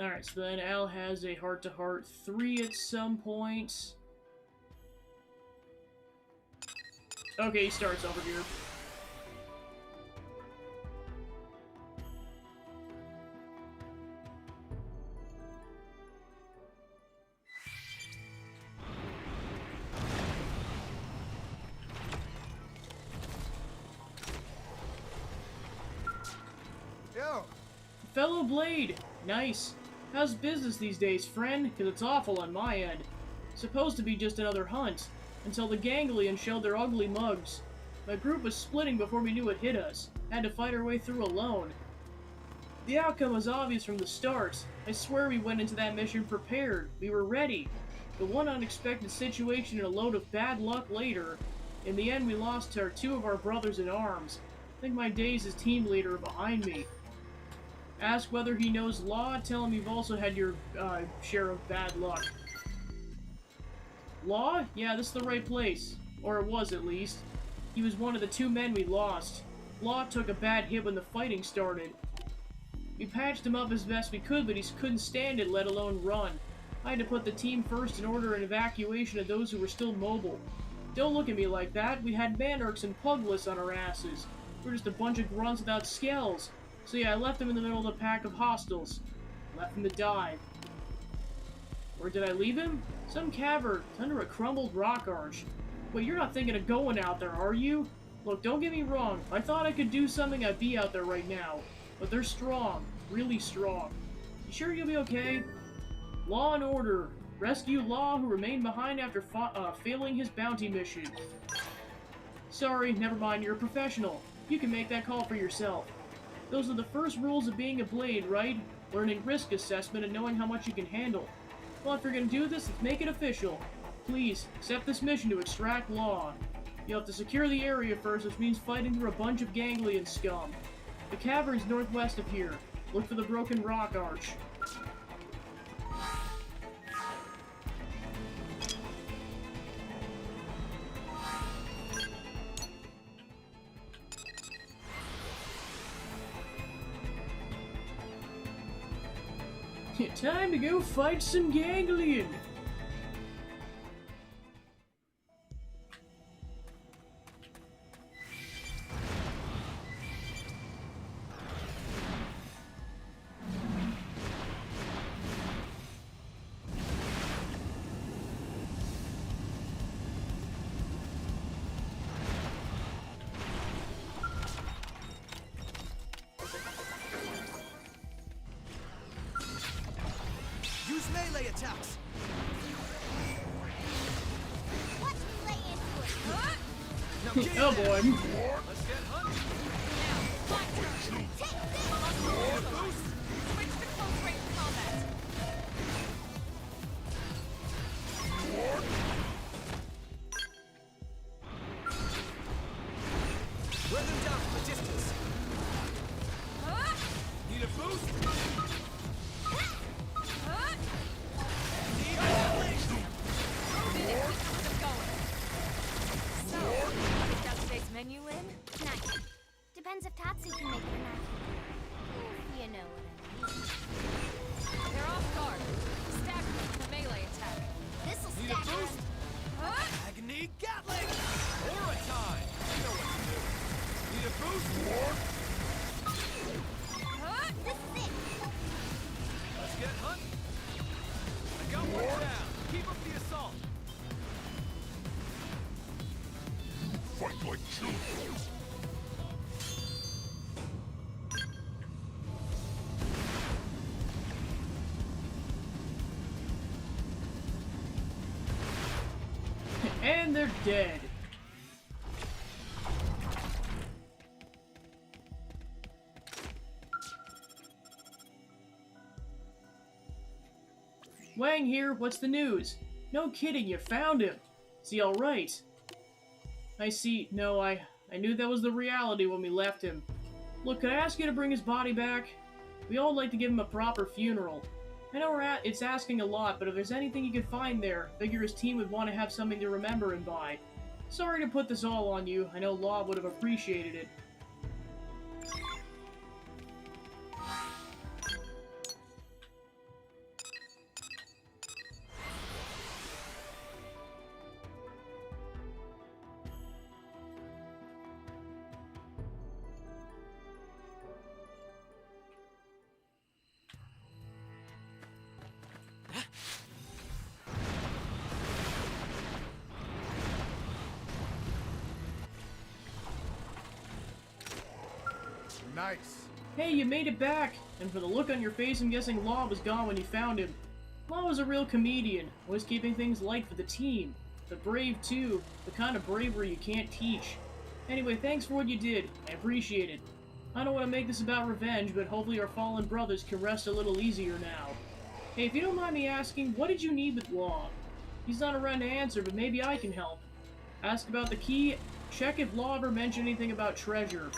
Alright, so then Al has a heart-to-heart 3 at some point. Okay, he starts over here. Yo, Fellow Blade! Nice. How's business these days, friend? Because it's awful on my end. Supposed to be just another hunt, until the ganglions showed their ugly mugs. My group was splitting before we knew it hit us. Had to fight our way through alone. The outcome was obvious from the start. I swear we went into that mission prepared. We were ready. The one unexpected situation and a load of bad luck later. In the end, we lost two of our brothers in arms. I think my days as team leader are behind me. Ask whether he knows Law, tell him you've also had your share of bad luck. Law? Yeah, this is the right place. Or it was, at least. He was one of the 2 men we lost. Law took a bad hit when the fighting started. We patched him up as best we could, but he couldn't stand it, let alone run. I had to put the team first and order an evacuation of those who were still mobile. Don't look at me like that. We had manarchs and puglets on our asses. We're just a bunch of grunts without scales. So yeah, I left him in the middle of a pack of hostiles. Left him to die. Where did I leave him? Some cavern, under a crumbled rock arch. Wait, you're not thinking of going out there, are you? Look, don't get me wrong. If I thought I could do something, I'd be out there right now. But they're strong. Really strong. You sure you'll be okay? Law and Order. Rescue Law, who remained behind after failing his bounty mission. Sorry, never mind, you're a professional. You can make that call for yourself. Those are the first rules of being a Blade, right? Learning risk assessment and knowing how much you can handle. Well, if you're gonna do this, let's make it official. Please, accept this mission to extract Law. You'll have to secure the area first, which means fighting through a bunch of ganglion scum. The cavern's northwest of here. Look for the broken rock arch. Time to go fight some ganglion! use melee attacks. Watch me lay into it. Now get Oh in there. boy. Let's get hunting. Now, my turn. Take this! Switch to close range combat. Wear them down from the distance. Need a boost? Need a lift? So, is that today's menu in? Nice. Depends if Tatsu can make it or not. If you know what I mean. They're off guard. Stack them with a melee attack. This'll Need a stack boost? her. Agony Gatling! Aura time! You know what to do. Need a boost? This is it. Let's get hunting. I got one down. Keep up the assault. Fight like children. And they're dead. Wang here, what's the news? No kidding, you found him. Is he alright? I see. No, I knew that was the reality when we left him. Look, could I ask you to bring his body back? We all like to give him a proper funeral. I know it's asking a lot, but if there's anything you could find there, I figure his team would want to have something to remember him by. Sorry to put this all on you. I know Law would have appreciated it. Nice. Hey, you made it back! And for the look on your face, I'm guessing Law was gone when you found him. Law was a real comedian, always keeping things light for the team. But brave, too. The kind of bravery you can't teach. Anyway, thanks for what you did. I appreciate it. I don't want to make this about revenge, but hopefully our fallen brothers can rest a little easier now. Hey, if you don't mind me asking, what did you need with Law? He's not around to answer, but maybe I can help. Ask about the key. Check if Law ever mentioned anything about treasure.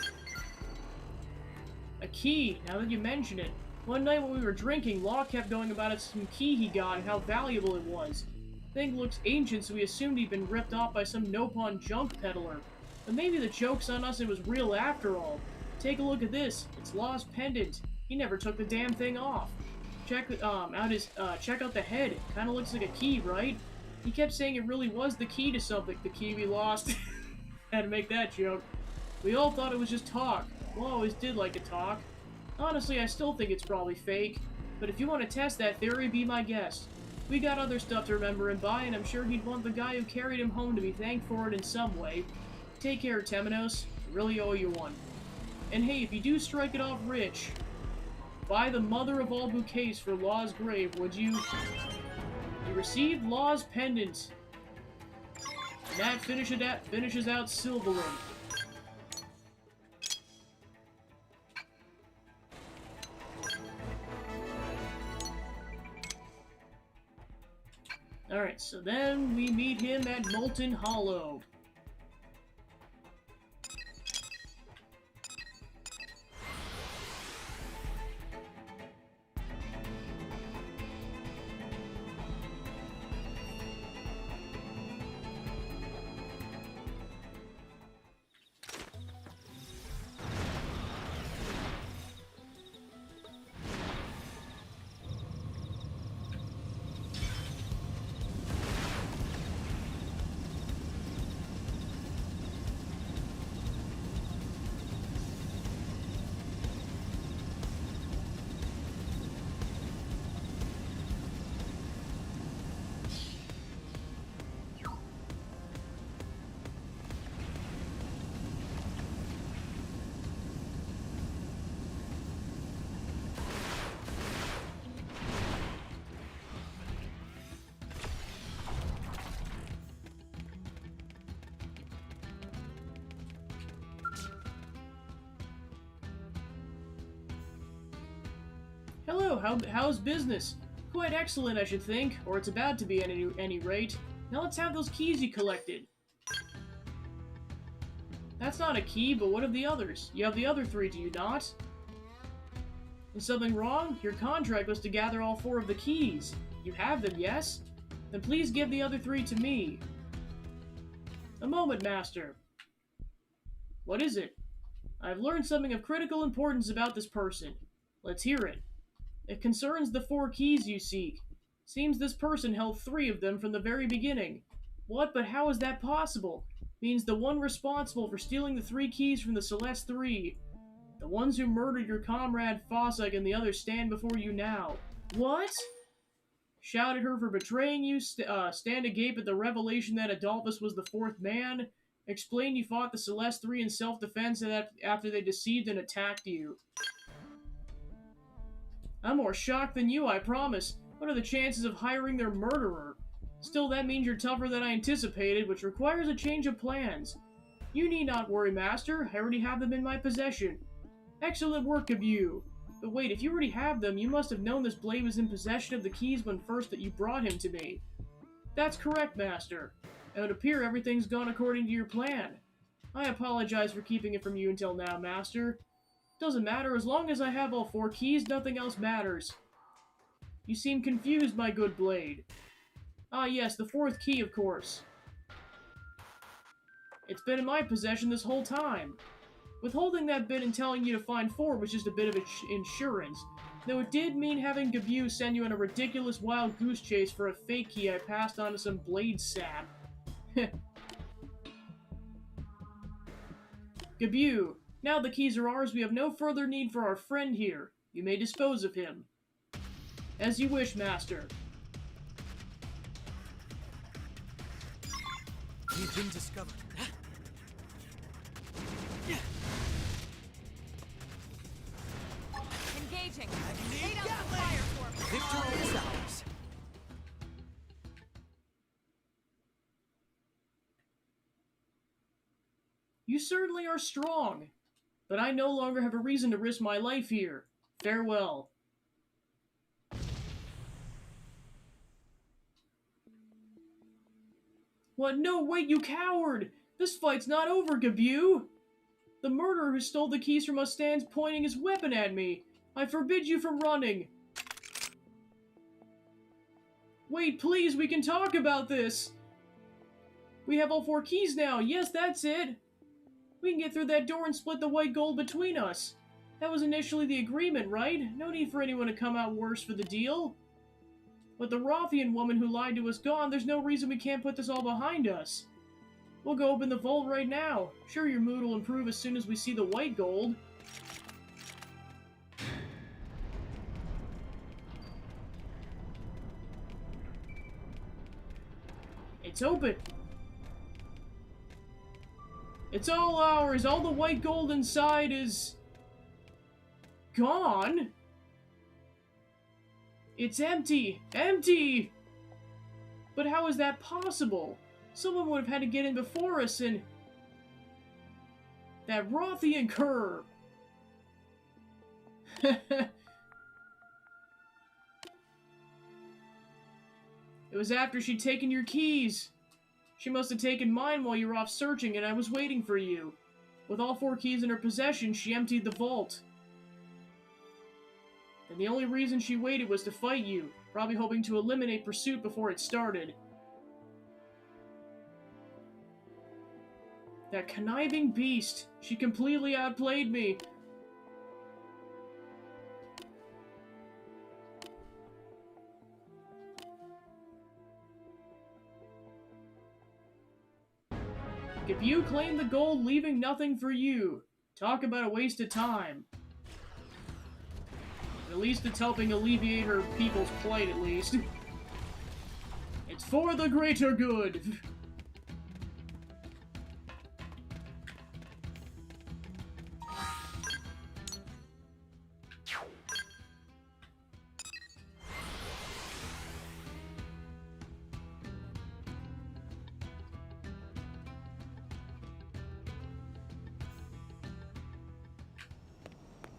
A key, now that you mention it. One night when we were drinking, Law kept going about some key he got and how valuable it was. Thing looks ancient, so we assumed he'd been ripped off by some Nopon junk peddler. But maybe the joke's on us and it was real after all. Take a look at this. It's Law's pendant. He never took the damn thing off. Check out the head. Kinda looks like a key, right? He kept saying it really was the key to something. The key we lost. Had to make that joke. We all thought it was just talk. Law always did like to talk. Honestly, I still think it's probably fake. But if you want to test that theory, be my guest. We got other stuff to remember him by, and I'm sure he'd want the guy who carried him home to be thanked for it in some way. Take care, Temenos. I really owe you one. And hey, if you do strike it off rich, buy the mother of all bouquets for Law's grave, would you? You received Law's pendant. And that finishes out Silverlink. Alright, so then we meet him at Molten Hollow. Hello, how's business? Quite excellent, I should think, or it's about to be at any rate. Now let's have those keys you collected. That's not a key, but what of the others? You have the other 3, do you not? Is something wrong? Your contract was to gather all 4 of the keys. You have them, yes? Then please give the other 3 to me. A moment, Master. What is it? I've learned something of critical importance about this person. Let's hear it. It concerns the 4 keys you seek. Seems this person held 3 of them from the very beginning. What, but how is that possible? Means the one responsible for stealing the 3 keys from the Celeste 3. The ones who murdered your comrade Fossag and the others stand before you now. What? Shouted her for betraying you, stand agape at the revelation that Adolphus was the 4th man. Explain you fought the Celeste 3 in self-defense after they deceived and attacked you. I'm more shocked than you, I promise. What are the chances of hiring their murderer? Still, that means you're tougher than I anticipated, which requires a change of plans. You need not worry, Master. I already have them in my possession. Excellent work of you. But wait, if you already have them, you must have known this blade was in possession of the keys when first that you brought him to me. That's correct, Master. It would appear everything's gone according to your plan. I apologize for keeping it from you until now, Master. Doesn't matter, as long as I have all 4 keys, nothing else matters. You seem confused, my good blade. Ah yes, the 4th key, of course. It's been in my possession this whole time. Withholding that bit and telling you to find 4 was just a bit of insurance, though it did mean having Gabu send you on a ridiculous wild goose chase for a fake key I passed on to some blade sap. Gabu, now the keys are ours, we have no further need for our friend here. You may dispose of him. As you wish, Master. You've been discovered. approaching. Lay down some fire for me. Victory is ours. You certainly are strong, but I no longer have a reason to risk my life here. Farewell. What? No, wait, you coward! This fight's not over, Gabu! The murderer who stole the keys from us stands pointing his weapon at me. I forbid you from running. Wait, please, we can talk about this. We have all 4 keys now. Yes, that's it. We can get through that door and split the white gold between us. That was initially the agreement, right? No need for anyone to come out worse for the deal. With the Rothian woman who lied to us gone, there's no reason we can't put this all behind us. We'll go open the vault right now. Sure, your mood will improve as soon as we see the white gold. It's open. It's all ours. All the white gold inside is gone. It's empty. Empty! But how is that possible? Someone would have had to get in before us and... That Rothian cur! It was after she'd taken your keys. She must have taken mine while you were off searching and I was waiting for you. With all 4 keys in her possession, she emptied the vault. And the only reason she waited was to fight you, probably hoping to eliminate pursuit before it started. That conniving beast! She completely outplayed me! If you claim the gold, leaving nothing for you. Talk about a waste of time. At least it's helping alleviate her people's plight, at least. It's for the greater good!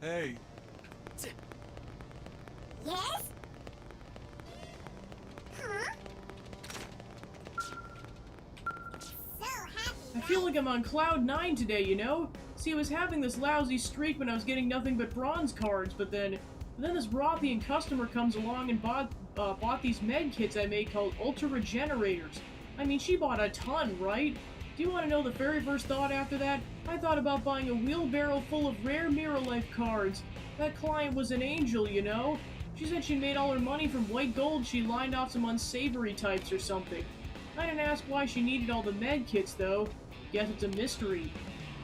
Hey, Yes? Huh? So happy. I feel like I'm on cloud 9 today, you know? See, I was having this lousy streak when I was getting nothing but bronze cards, but then this Rothian customer comes along and bought these med kits I made called Ultra Regenerators. I mean, she bought a ton, right? Do you want to know the very first thought after that? I thought about buying a wheelbarrow full of rare Mirror Life cards. That client was an angel, you know? She said she made all her money from white gold. She lined off some unsavory types or something. I didn't ask why she needed all the med kits, though. Guess it's a mystery.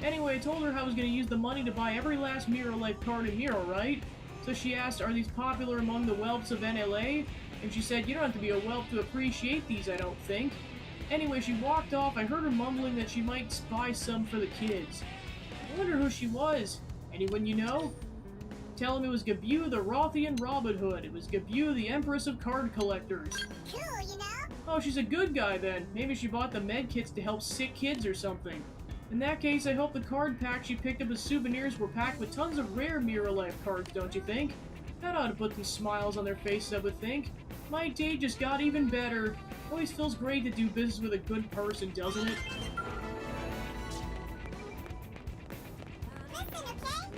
Anyway, I told her how I was going to use the money to buy every last Mirror Life card in Mirror, right? So she asked, are these popular among the whelps of NLA? And she said, you don't have to be a whelp to appreciate these, I don't think. Anyway, she walked off. I heard her mumbling that she might buy some for the kids. I wonder who she was. Anyone you know? Tell him it was Gabu, the Rothian Robin Hood. It was Gabu, the Empress of Card Collectors. Cool, you know? Oh, she's a good guy then. Maybe she bought the med kits to help sick kids or something. In that case, I hope the card packs she picked up as souvenirs were packed with tons of rare Mirror Life cards, don't you think? That ought to put some smiles on their faces, I would think. My day just got even better. Always feels great to do business with a good person, doesn't it? Listen, okay?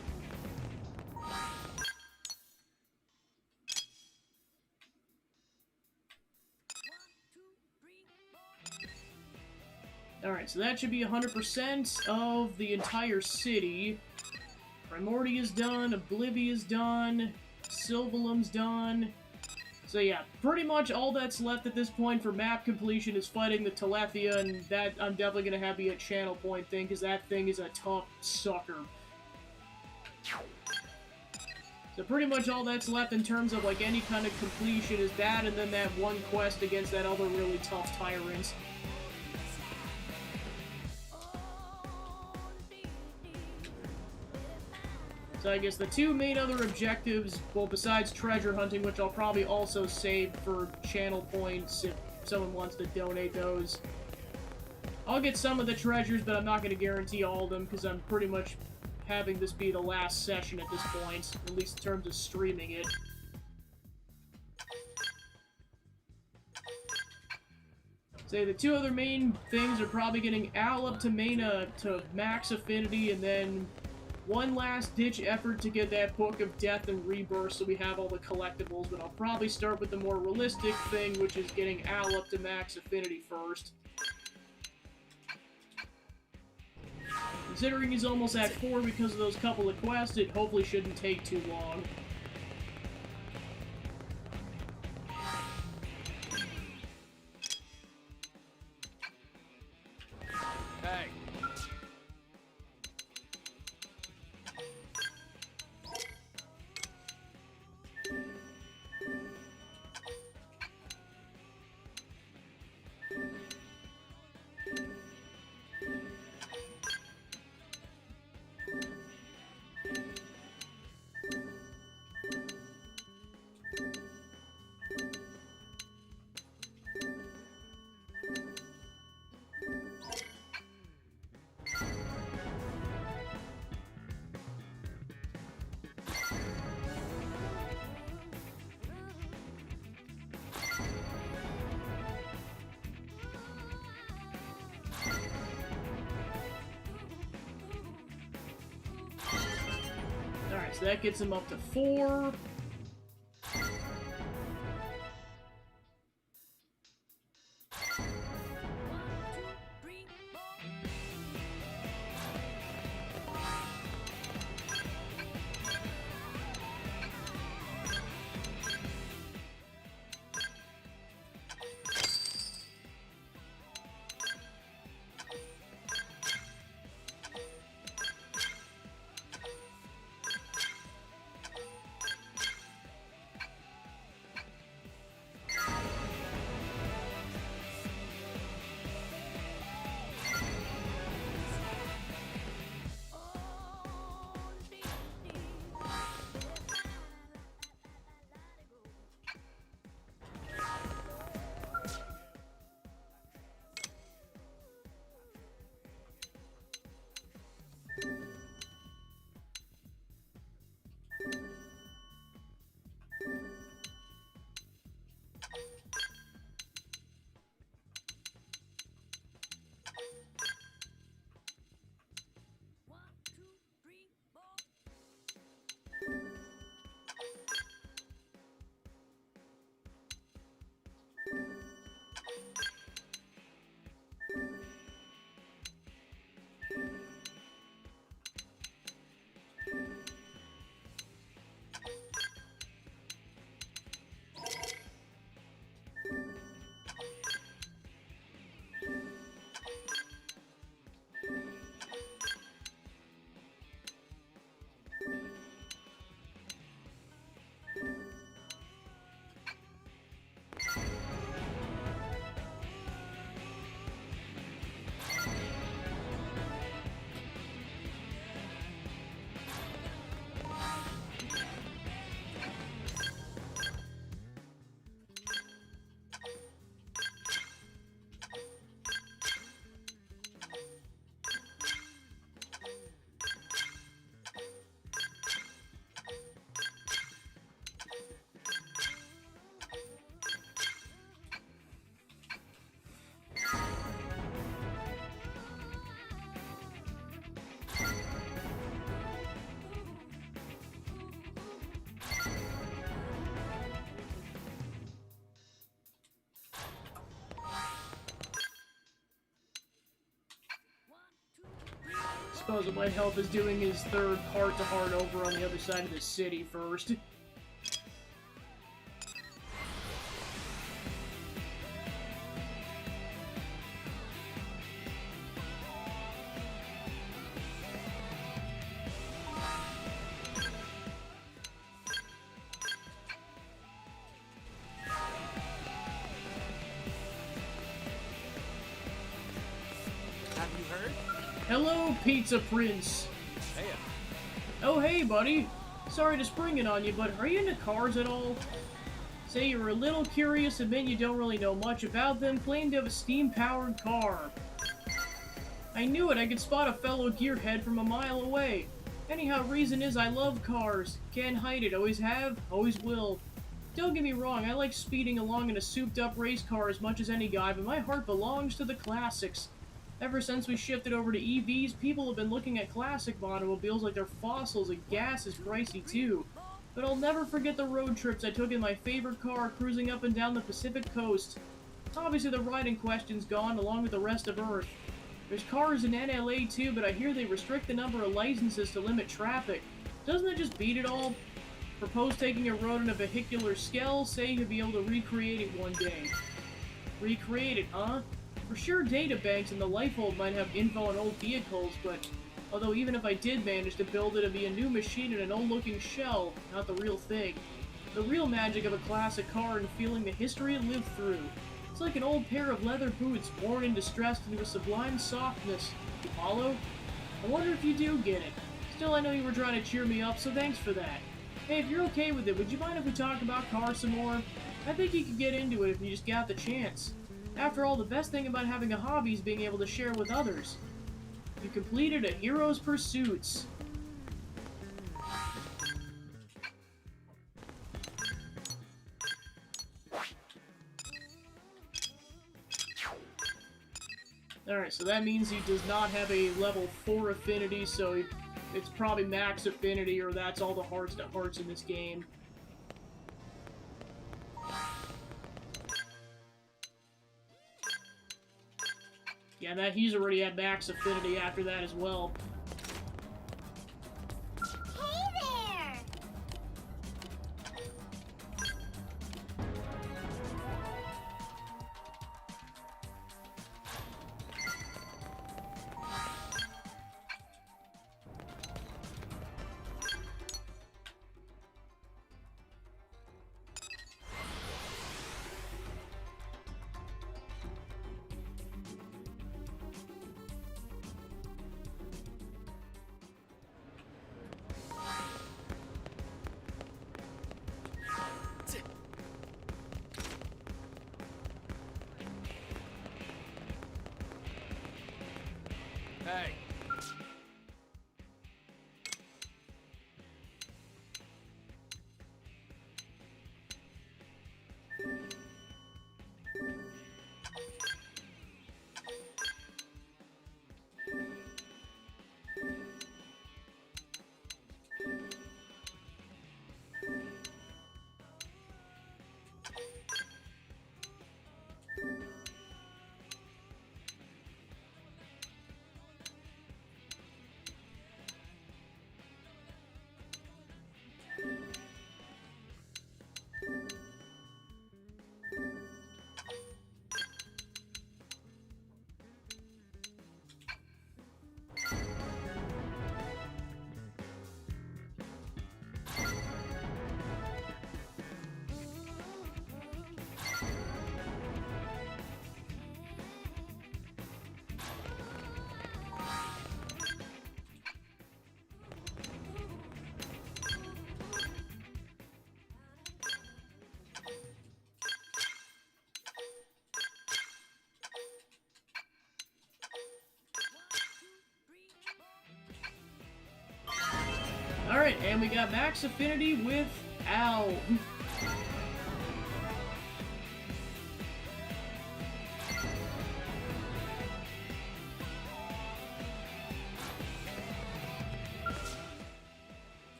Alright, so that should be 100% of the entire city. Primordia's done, Oblivia's done, Sylvalum's done. So yeah, pretty much all that's left at this point for map completion is fighting the Telethia, and that I'm definitely going to have be a channel point thing, because that thing is a tough sucker. So pretty much all that's left in terms of like any kind of completion is that, and then that one quest against that other really tough tyrant. So I guess the two main other objectives, well, besides treasure hunting, which I'll probably also save for channel points if someone wants to donate those. I'll get some of the treasures, but I'm not going to guarantee all of them, because I'm pretty much having this be the last session at this point, at least in terms of streaming it. So the two other main things are probably getting Al up to to max affinity, and then one last ditch effort to get that Book of Death and Rebirth so we have all the collectibles, but I'll probably start with the more realistic thing, which is getting Al up to max affinity first. Considering he's almost at 4 because of those couple of quests, it hopefully shouldn't take too long. Hey. Alright, so that gets him up to 4. Suppose what might help is doing his third heart-to-heart over on the other side of the city first. Have you heard? Hello, Pizza Prince! Hey, Oh hey, buddy. Sorry to spring it on you, but are you into cars at all? Say you're a little curious, admit you don't really know much about them, claim to have a steam-powered car. I knew it, I could spot a fellow gearhead from a mile away. Anyhow, reason is I love cars. Can't hide it, always have, always will. Don't get me wrong, I like speeding along in a souped-up race car as much as any guy, but my heart belongs to the classics. Ever since we shifted over to EVs, people have been looking at classic automobiles like they're fossils, and gas is pricey too. But I'll never forget the road trips I took in my favorite car cruising up and down the Pacific coast. Obviously the ride in question's gone, along with the rest of Earth. There's cars in NLA too, but I hear they restrict the number of licenses to limit traffic. Doesn't that just beat it all? Propose taking a road in a vehicular scale, say you'll be able to recreate it one day. Recreate it, huh? For sure databanks and the Lifehold might have info on old vehicles, but although even if I did manage to build it, it'd be a new machine in an old-looking shell, not the real thing. The real magic of a classic car and feeling the history it lived through. It's like an old pair of leather boots worn and distressed into a sublime softness. You follow? I wonder if you do get it. Still, I know you were trying to cheer me up, so thanks for that. Hey, if you're okay with it, would you mind if we talk about cars some more? I think you could get into it if you just got the chance. After all, the best thing about having a hobby is being able to share with others. You completed a hero's pursuits. Alright, so that means he does not have a level 4 affinity, so it's probably max affinity, or that's all the hearts to hearts in this game. Yeah, that he's already at max affinity after that as well. Hey there! Hey. Alright, and we got max affinity with Al.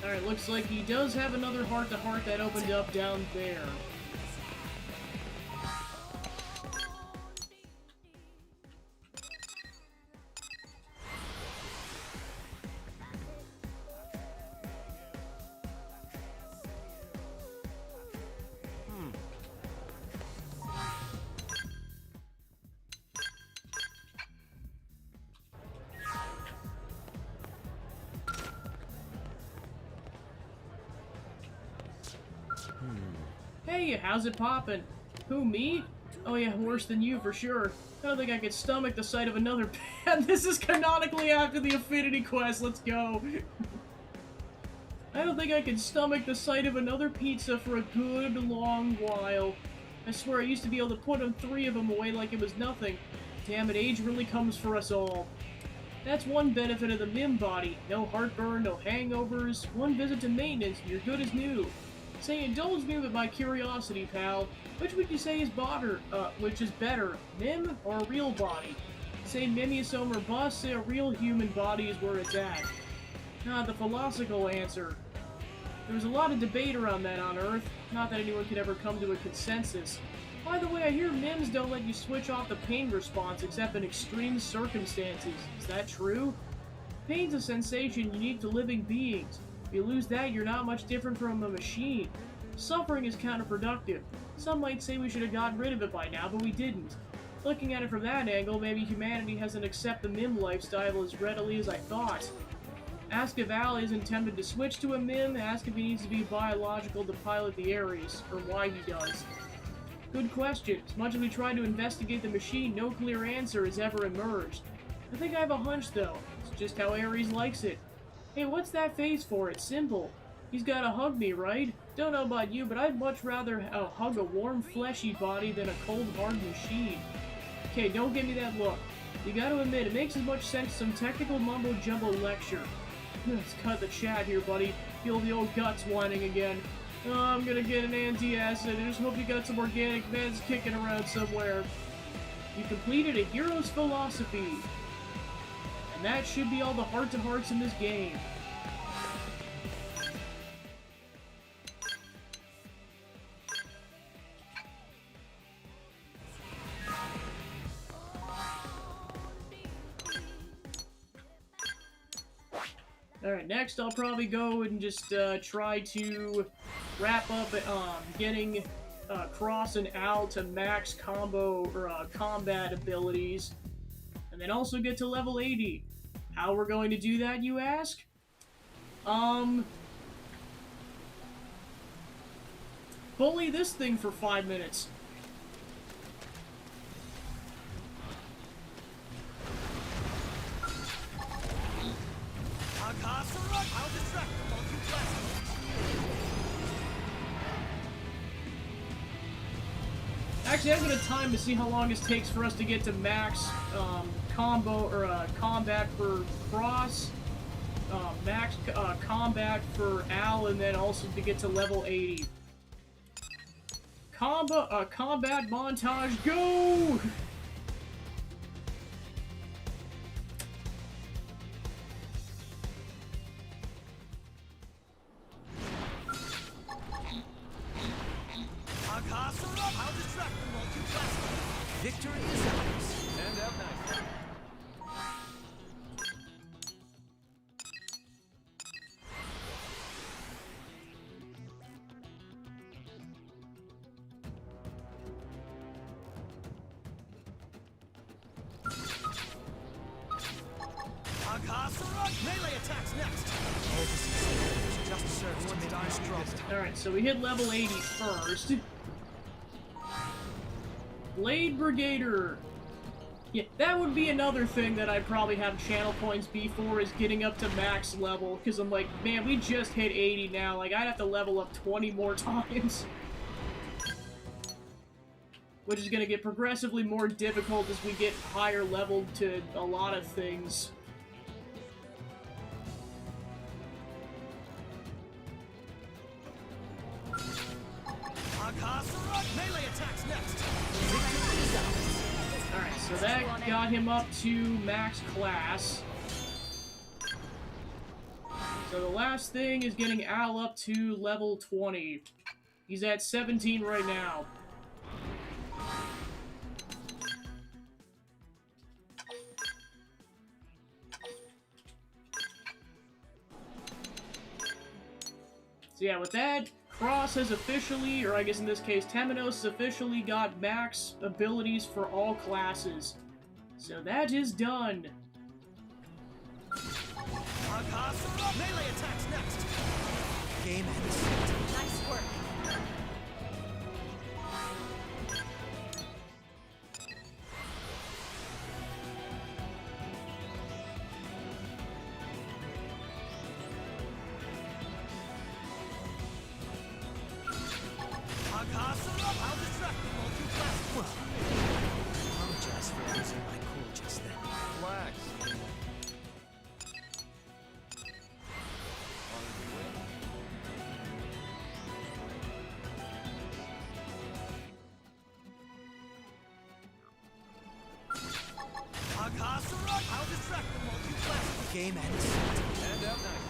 Alright, looks like he does have another heart-to-heart that opened up down there. Hey, how's it poppin'? Who, me? Oh yeah, worse than you for sure. I don't think I could stomach the sight of another pet. This is canonically after the Affinity Quest, let's go. I don't think I could stomach the sight of another pizza for a good long while. I swear I used to be able to put 3 of them away like it was nothing. Damn it, age really comes for us all. That's one benefit of the Mim body. No heartburn, no hangovers, one visit to maintenance, and you're good as new. Say, indulge me with my curiosity, pal. Which would you say is which is better, Mim or a real body? Say Mimiosome or bust, say a real human body is where it's at. The philosophical answer. There was a lot of debate around that on Earth, not that anyone could ever come to a consensus. By the way, I hear Mims don't let you switch off the pain response except in extreme circumstances. Is that true? Pain's a sensation unique to living beings. If you lose that, you're not much different from a machine. Suffering is counterproductive. Some might say we should have gotten rid of it by now, but we didn't. Looking at it from that angle, maybe humanity hasn't accepted the Mim lifestyle as readily as I thought. Ask if Al isn't tempted to switch to a Mim, ask if he needs to be biological to pilot the Ares, or why he does. Good question. As much as we try to investigate the machine, no clear answer has ever emerged. I think I have a hunch, though. It's just how Ares likes it. Hey, what's that face for? It's simple. He's gotta hug me, right? Don't know about you, but I'd much rather hug a warm, fleshy body than a cold, hard machine. Okay, don't give me that look. You gotta admit, it makes as much sense as some technical mumbo-jumbo lecture. Let's cut the chat here, buddy. Feel the old guts whining again. Oh, I'm gonna get an anti-acid. I just hope you got some organic meds kicking around somewhere. You completed a hero's philosophy. And that should be all the heart-to-hearts in this game. Alright, next I'll probably go and just try to wrap up getting Cross and Al to max combo or combat abilities, and then also get to level 80. How we're going to do that, you ask? Bully this thing for 5 minutes. I'll distract them while you blast them. Actually, I'm gonna time to see how long it takes for us to get to max combo or combat for Cross, max combat for Al, and then also to get to level 80. Combat montage, go! Victory is ours. And out nice. Melee attacks next. All this just serves to make our stronger. Alright, so we hit level 80 first. Blade Brigader! Yeah, that would be another thing that I'd probably have channel points be for, is getting up to max level, because I'm like, man, we just hit 80 now, like, I'd have to level up 20 more times. Which is gonna get progressively more difficult as we get higher leveled to a lot of things. Melee attacks next. Alright, so that got him up to max class. So the last thing is getting Al up to level 20. He's at 17 right now. So yeah, with that, Cross has officially, or I guess in this case, Temenos has officially got max abilities for all classes. So that is done. Melee attacks next. Game ends. Nice work. I'll distract them while you flash. Game ends. And out nice.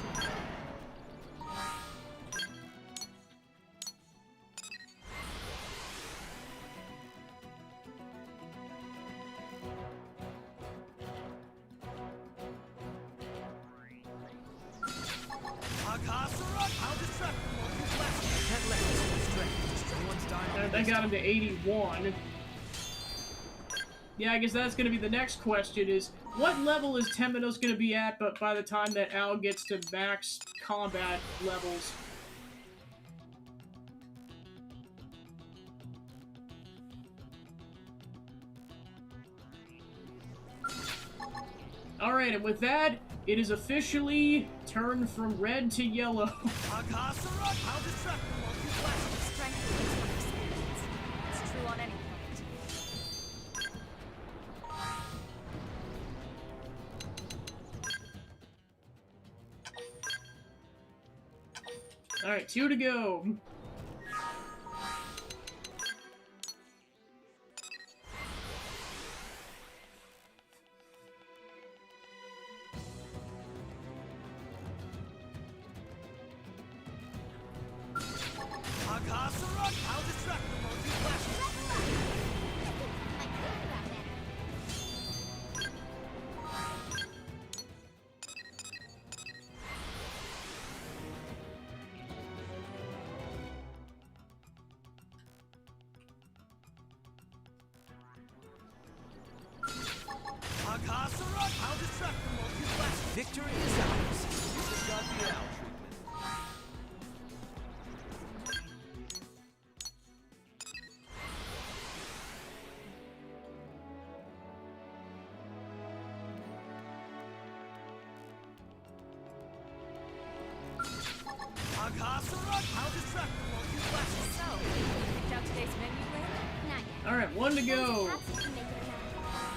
I'll distract them while you flash. Can't let this strength destroy one's And that got him to 81. Yeah, I guess that's going to be the next question is, what level is Temenos going to be at but by the time that Al gets to max combat levels? Alright, and with that, it is officially turned from red to yellow. I'll distract them while you flash. Strength makes one experience. It's true on any planet. Alright, 2 to go. I'll distract them while you flash. I could about that. I'll distract them while you flash. Victory is ours. You just got the owl treatment. I'll distract them while you flash. So, you picked out today's menu, Lynn? Not yet. Alright, 1 to go. Tatsu can make it or not.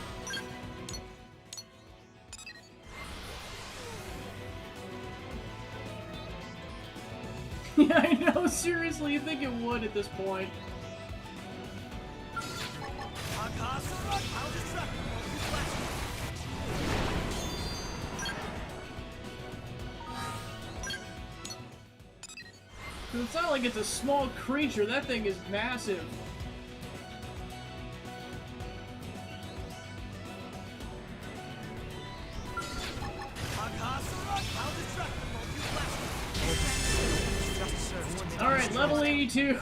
Yeah, I know, seriously, you think it would at this point. I'll distract them while you flash. It's not like it's a small creature, that thing is massive. I'll distract them while you flash. Just serves to make Alright, level 82.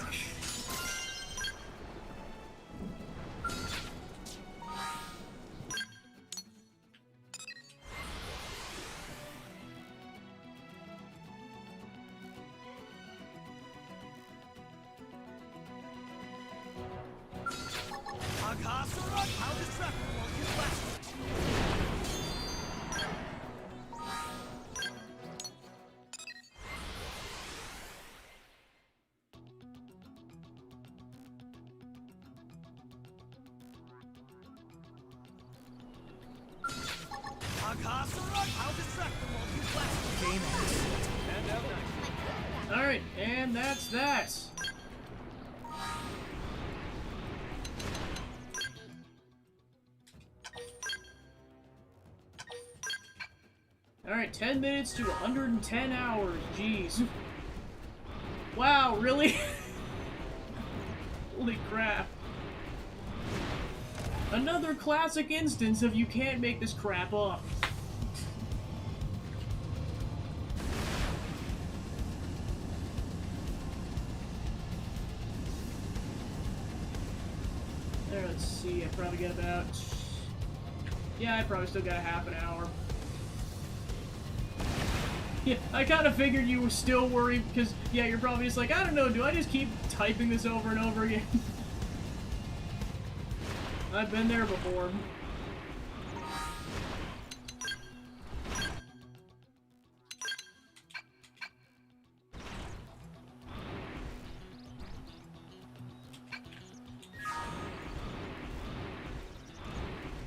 I'll distract them while you flash. I'll distract them while you flash. game ends. And out nice. Alright, and that's that. Alright, 10 minutes to 110 hours. Jeez. Wow, really? Holy crap. Another classic instance of you can't make this crap up. There, let's see, I probably got about... Yeah, I probably still got a half an hour. Yeah, I kind of figured you were still worried, because, yeah, you're probably just like, I don't know, do I just keep typing this over and over again? I've been there before.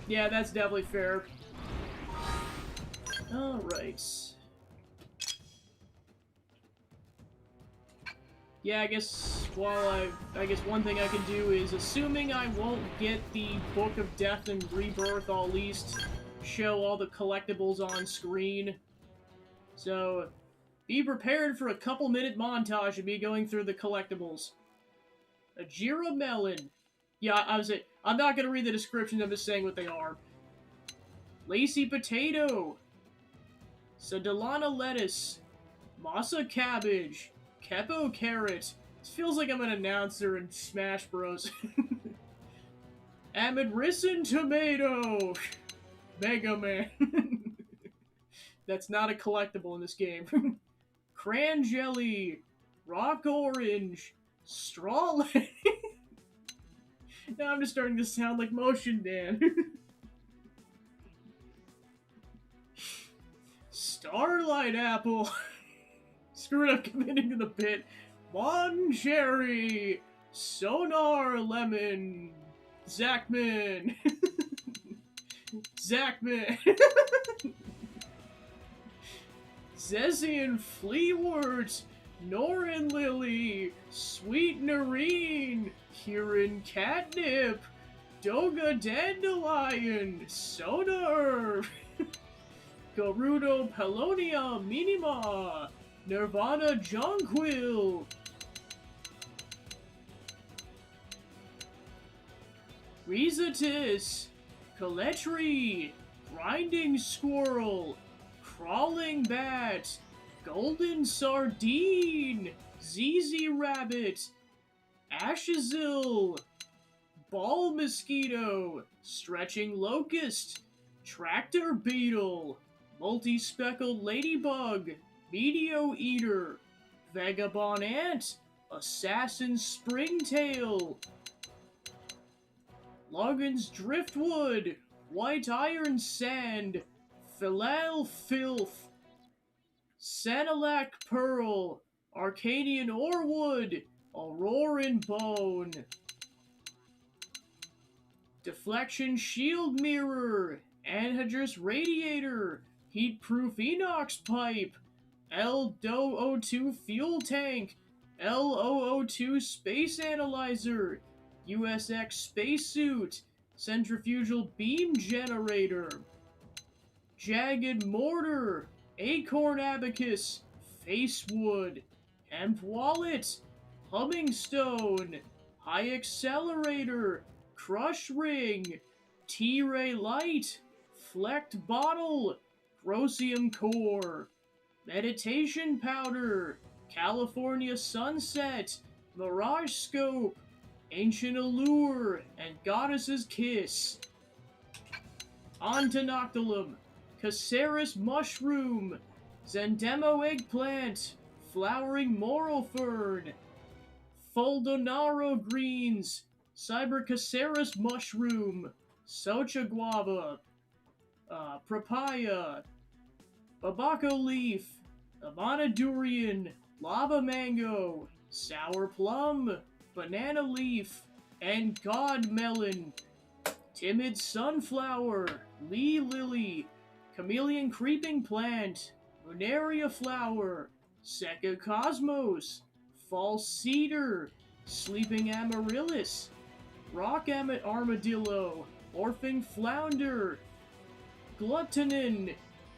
Yeah, that's definitely fair. Alright. Yeah, I guess, well, I guess one thing I can do is, assuming I won't get the Book of Death and Rebirth, I'll at least show all the collectibles on screen. So be prepared for a couple-minute montage of me going through the collectibles. A Jira melon. Yeah, I'm not gonna read the description, I'm just saying what they are. Lacy potato. Sedalana lettuce. Masa cabbage. Kepo carrot. This feels like I'm an announcer in Smash Bros. Amadrisson tomato. Mega Man. That's not a collectible in this game. Cran jelly. Rock orange. Straw lady. Now I'm just starting to sound like Motion Dan. Starlight apple. Screw it, I'm committing to the bit. Mon cherry. Sonar lemon. Zachman. Zachman. Zezian Fleawort. Norin Lily. Sweet Noreen. Kieran Catnip. Doga Dandelion. Sonar. Garudo Pelonia Minima. Nirvana Jonquil. Rizatis. Caletri. Grinding Squirrel. Crawling Bat. Golden Sardine. ZZ Rabbit. Ashazil. Ball Mosquito. Stretching Locust. Tractor Beetle. Multi-speckled Ladybug. Meteor Eater. Vagabond Ant. Assassin Springtail. Logan's Driftwood. White Iron Sand. Philal Filth. Sanilac Pearl. Arcadian Orwood. Auroran Bone. Deflection Shield Mirror. Anhydrous Radiator. Heat-proof Enox Pipe. L-002 Fuel Tank. L-002 Space Analyzer. USX Spacesuit. Centrifugal Beam Generator. Jagged Mortar. Acorn Abacus. Facewood. Hemp Wallet. Humming Stone. High Accelerator. Crush Ring. T-Ray Light. Flecked Bottle. Grossium Core. Meditation Powder. California Sunset. Mirage Scope. Ancient Allure. And Goddess's Kiss. Ontonoctolum. Caceres Mushroom. Zendemo Eggplant. Flowering Moral Fern. Foldonaro Greens. Cybercaceres Mushroom. Socha Guava. Papaya. Babaco Leaf. Amana Durian. Lava Mango. Sour Plum. Banana Leaf. And God Melon. Timid Sunflower. Lee Lily. Chameleon Creeping Plant. Lunaria Flower. Seca Cosmos. False Cedar. Sleeping Amaryllis. Rock Armadillo. Orphan Flounder. Gluttonin.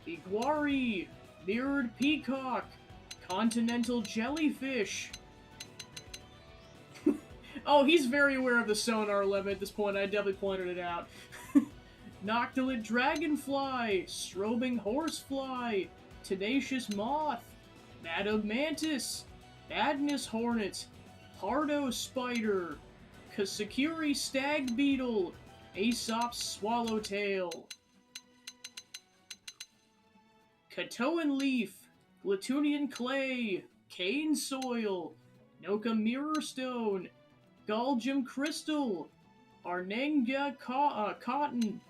Iguari. Mirrored Peacock. Continental Jellyfish. Oh, he's very aware of the sonar limit at this point. I definitely pointed it out. Noctilid Dragonfly. Strobing Horsefly. Tenacious Moth. Madam Mantis. Madness Hornet. Pardo Spider. Kasakuri Stag Beetle. Aesop's Swallowtail. Katoan Leaf. Glatunian Clay. Cane Soil. Noka Mirror Stone. Galgium Crystal. Arnenga Cotton.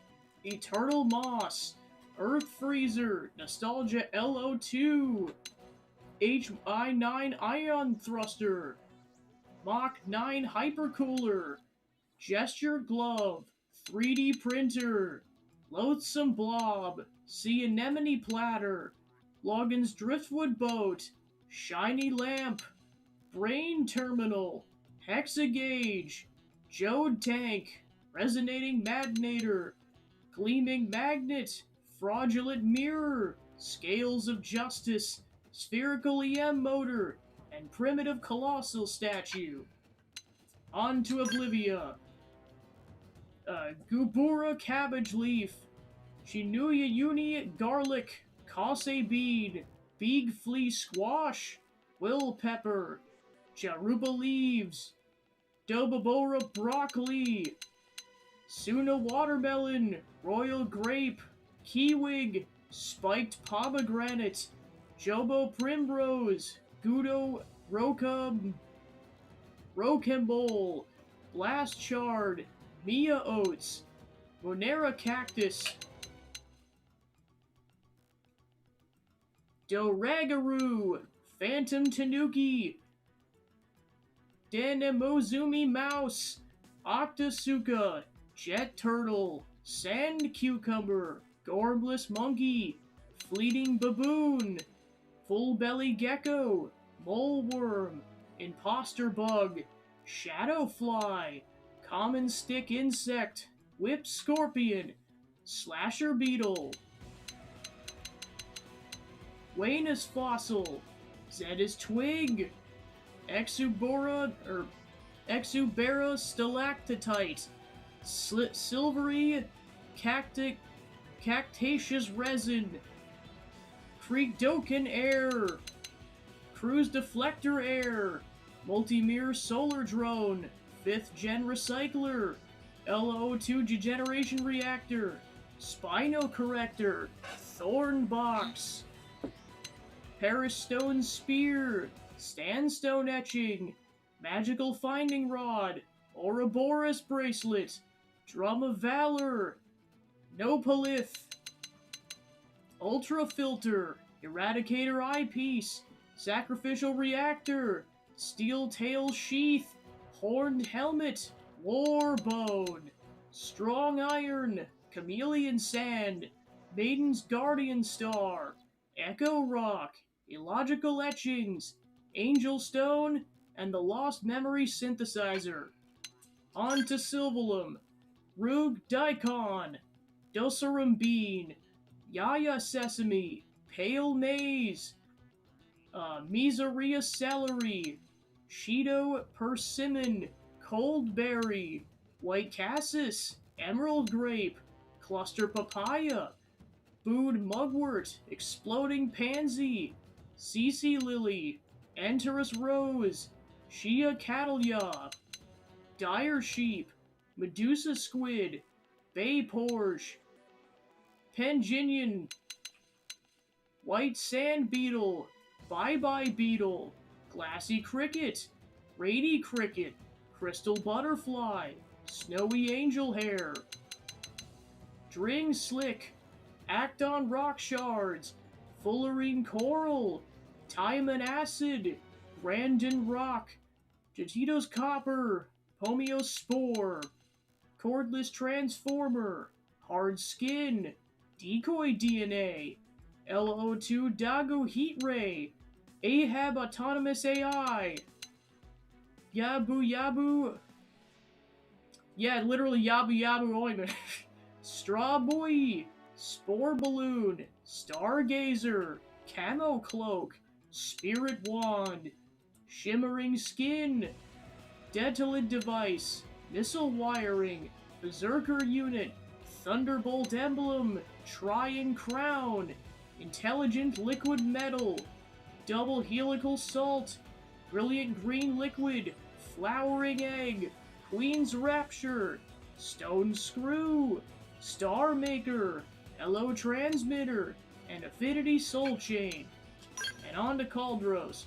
Eternal Moss. Earth Freezer. Nostalgia LO2. HI9 Ion Thruster. Mach 9 Hypercooler. Gesture Glove. 3D Printer. Loathsome Blob. Sea Anemone Platter. Logan's Driftwood Boat. Shiny Lamp. Brain Terminal. Hexagauge. Jode Tank. Resonating Magnator. Gleaming Magnet, Fraudulent Mirror, Scales of Justice, Spherical EM Motor, and Primitive Colossal Statue. On to Oblivia. Gubura Cabbage Leaf, Shinuya Uni Garlic, Kase Bean, Big Flea Squash, Will Pepper, Jaruba Leaves, Dobabora Broccoli, Suna Watermelon, Royal Grape, Kiwig, Spiked Pomegranate, Jobo Primrose, Gudo Rocambole, Blast Chard, Mia Oats, Monera Cactus, Doragaru, Phantom Tanuki, Danemozumi Mouse, Octasuka, Jet Turtle, Sand Cucumber, Gormless Monkey, Fleeting Baboon, Full Belly Gecko, Mole Worm, Imposter Bug, Shadow Fly, Common Stick Insect, Whip Scorpion, Slasher Beetle, Wanus Fossil, Zedis Twig, Exubera Stalactite, Silvery Cactaceous Resin, Creekdoken Air, Cruise Deflector Air, Multimirror Solar Drone, 5th Gen Recycler, LO2 Degeneration Reactor, Spino Corrector, Thorn Box, Parastone Spear, Sandstone Etching, Magical Finding Rod, Ouroboros Bracelet, Drum of Valor, Nopalith, Ultra Filter, Eradicator Eyepiece, Sacrificial Reactor, Steel Tail Sheath, Horned Helmet, Warbone, Strong Iron, Chameleon Sand, Maiden's Guardian Star, Echo Rock, Illogical Etchings, Angel Stone, and the Lost Memory Synthesizer. On to Silvalum, Rug Daikon, Dosarum Bean, Yaya Sesame, Pale Maize, Miseria Celery, Shido Persimmon, Coldberry, White Cassis, Emerald Grape, Cluster Papaya, Food Mugwort, Exploding Pansy, CC Lily, Enterus Rose, Shia Catalya, Dire Sheep, Medusa Squid, Bay Porge, Panginion, White Sand Beetle, Bye Bye Beetle, Glassy Cricket, Rady Cricket, Crystal Butterfly, Snowy Angel Hair, Dring Slick, Acton Rock Shards, Fullerene Coral, Timon Acid, Brandon Rock, Jatitos Copper, Pomeo Spore, Cordless Transformer, Hard Skin, Decoy DNA, LO2 Dago Heat Ray, Ahab Autonomous AI, Yabu Yabu, yeah, literally Yabu Yabu Ointment, Straw Boy, Spore Balloon, Stargazer, Camo Cloak, Spirit Wand, Shimmering Skin, Detalid Device, Missile Wiring, Berserker Unit, Thunderbolt Emblem, Trian Crown, Intelligent Liquid Metal, Double Helical Salt, Brilliant Green Liquid, Flowering Egg, Queen's Rapture, Stone Screw, Star Maker, LO Transmitter, and Affinity Soul Chain. And on to Caldros.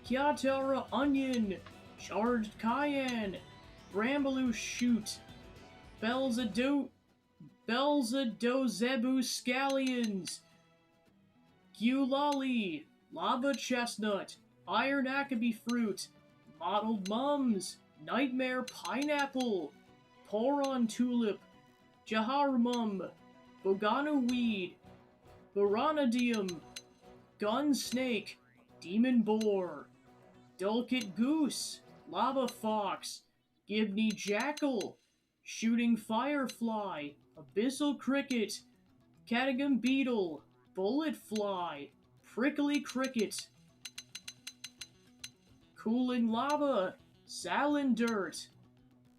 Kyatara Onion, Charged Cayenne, Brambaloo Shoot, Belzadozebu Scallions, Gulali, Lava Chestnut, Iron Akabi Fruit, Mottled Mums, Nightmare Pineapple, Poron Tulip, Jaharmum, Bogano Weed, Baranadium, Gun Snake, Demon Boar, Dulcet Goose, Lava Fox, Gibney Jackal, Shooting Firefly, Abyssal Cricket, Catagum Beetle, Bullet Fly, Prickly Cricket, Cooling Lava, Salandert,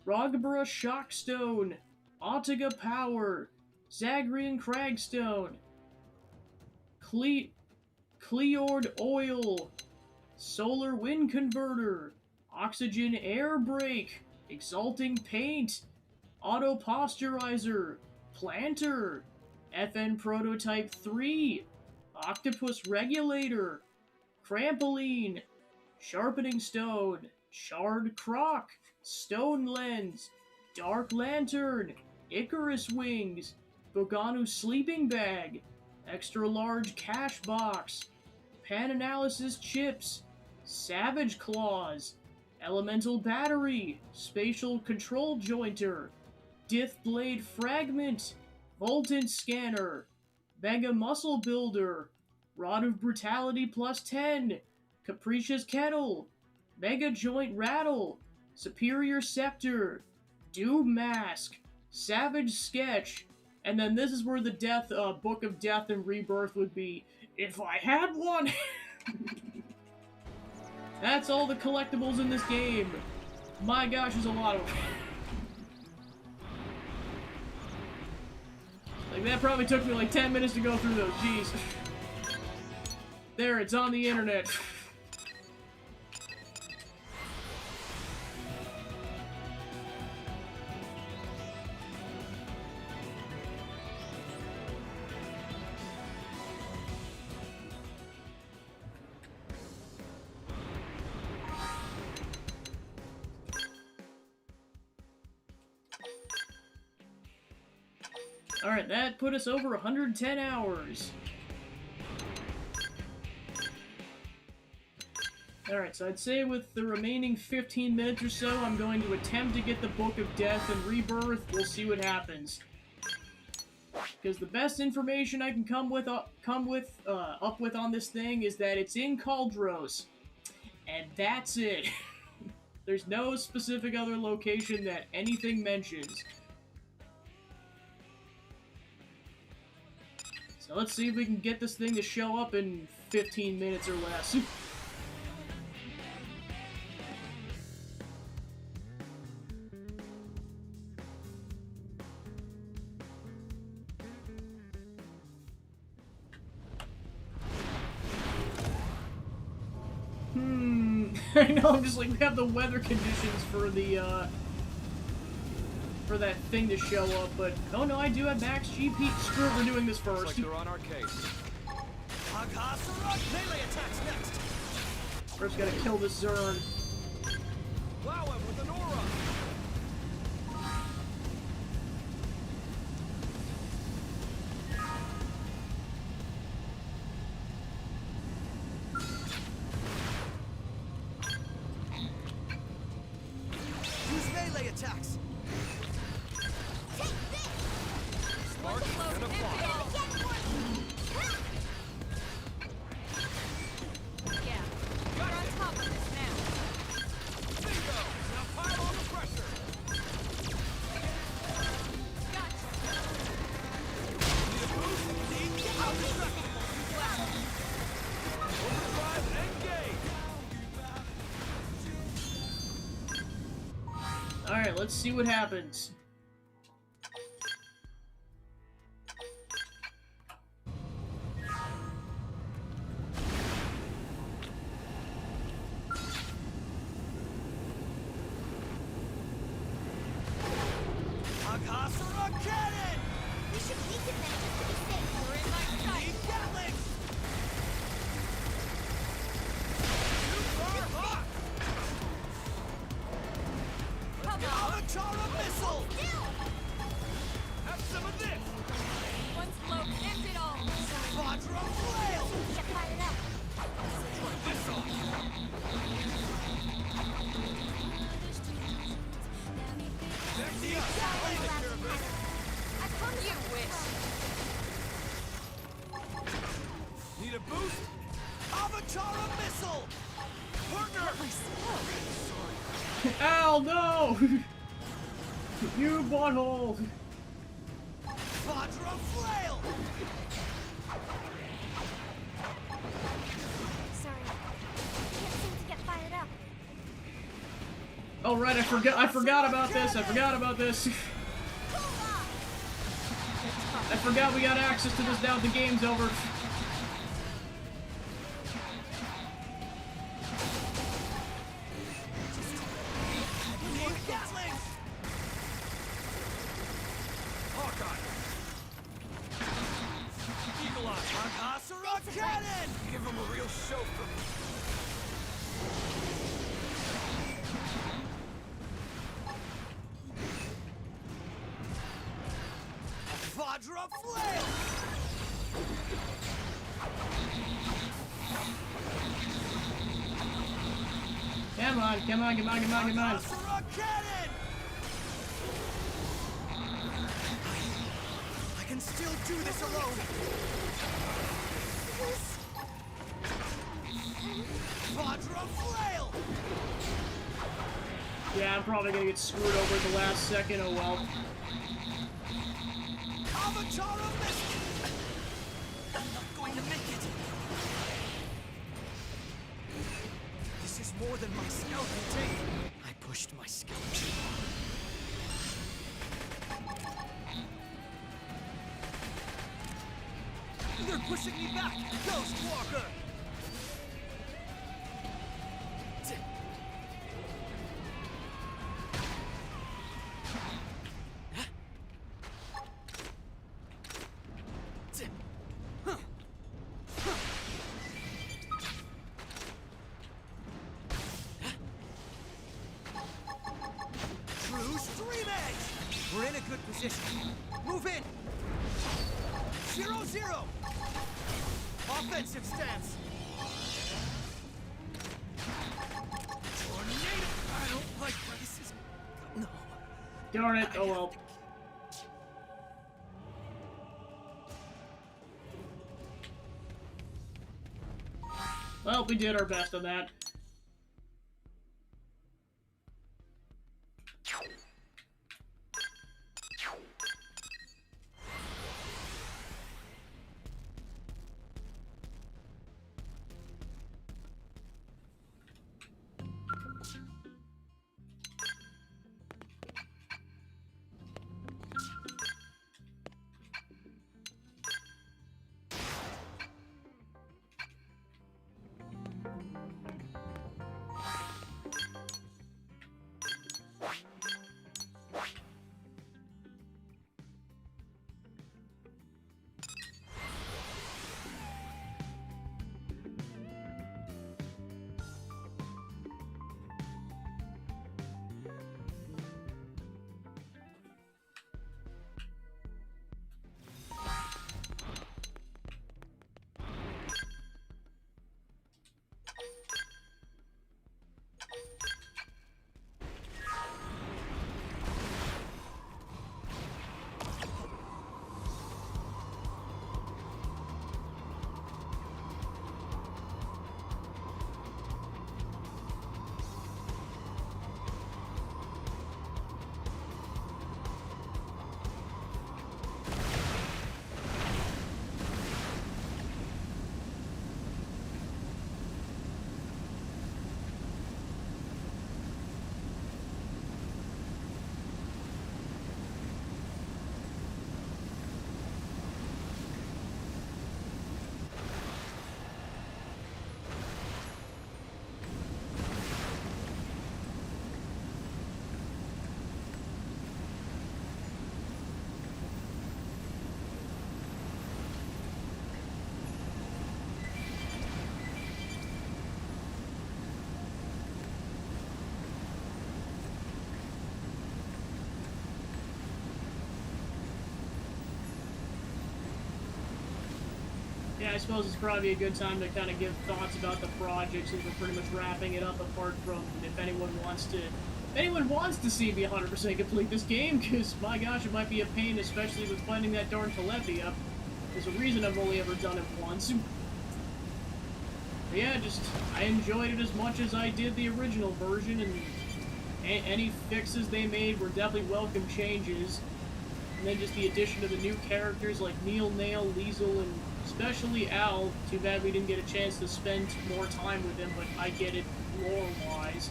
Rogborough Shockstone, Autiga Power, Zagrean Cragstone, Cleord Oil, Solar Wind Converter, Oxygen Air Brake, Exalting Paint, Auto Posturizer, Planter, FN Prototype 3, Octopus Regulator, Crampoline, Sharpening Stone, Shard Croc, Stone Lens, Dark Lantern, Icarus Wings, Boganu Sleeping Bag, Extra Large Cash Box, Pan Analysis Chips, Savage Claws, Elemental Battery, Spatial Control Jointer, Dith Blade Fragment, Voltant Scanner, Mega Muscle Builder, Rod of Brutality plus 10, Capricious Kettle, Mega Joint Rattle, Superior Scepter, Doom Mask, Savage Sketch, and then this is where the Book of Death and Rebirth would be, if I had one! That's all the collectibles in this game. My gosh, there's a lot of them. Like, that probably took me like 10 minutes to go through those, jeez. There, it's on the internet. Alright, that put us over 110 hours. Alright, so I'd say with the remaining 15 minutes or so, I'm going to attempt to get the Book of Death and Rebirth. We'll see what happens. Because the best information I can come up with on this thing is that it's in Cauldros. And that's it. There's no specific other location that anything mentions. So let's see if we can get this thing to show up in 15 minutes or less. I know, I'm just like, we have the weather conditions for the, for that thing to show up, but oh no, I do have max GP. Screw it, we're doing this first. Looks like they're on our case. Melee attacks next. First, gotta kill this Zern. Wow him with an aura. Use melee attacks. Spark and apply. Yeah, we're on top of this now. Bingo! Now pile on the pressure. Gotcha. Need a boost? Overdrive engage. Alright, let's see what happens. Aghasura cannon! We should weaken them just to be safe. We're in my sight. Need Gatling! Super hot! Come on. Avatar missile! Have some of this! One slope ends it all. Vajra flail! Get fired up. Try this on! Need Gatling! I come you wish. Need a boost? Avatar missile! Partner! Ow, no! You butthole! Quadra flail! Sorry. Can't seem to get fired up. Oh right, I forgot about this. I forgot we got access to this now that the game's over. Gatlings! Hawkeye! Eagle Eye! Ocelot cannon! Give him a real show for me. Quadra flail! Come on. Ocelot cannon! I can still do this alone. Quadra flail! Yeah, I'm probably gonna get screwed over at the last second. Oh well. Avatar of Mist! I'm not going to make it. This is more than my scout can take. I pushed my scout too far. They're pushing me back! Ghost Walker! True Stream Edge! We're in a good position. Move in! 0-0! Offensive stance! Tornado! I don't like where this is... No. Darn it. Oh well. Well, we did our best on that. Yeah, I suppose it's probably a good time to kind of give thoughts about the project since we're pretty much wrapping it up, apart from if anyone wants to see me 100% complete this game, because my gosh, it might be a pain, especially with finding that darn Telepia. There's a reason I've only ever done it once. But yeah, I enjoyed it as much as I did the original version, and any fixes they made were definitely welcome changes. And then just the addition of the new characters like Neil, Nail, Liesel, and especially Al. Too bad we didn't get a chance to spend more time with him, but I get it lore-wise.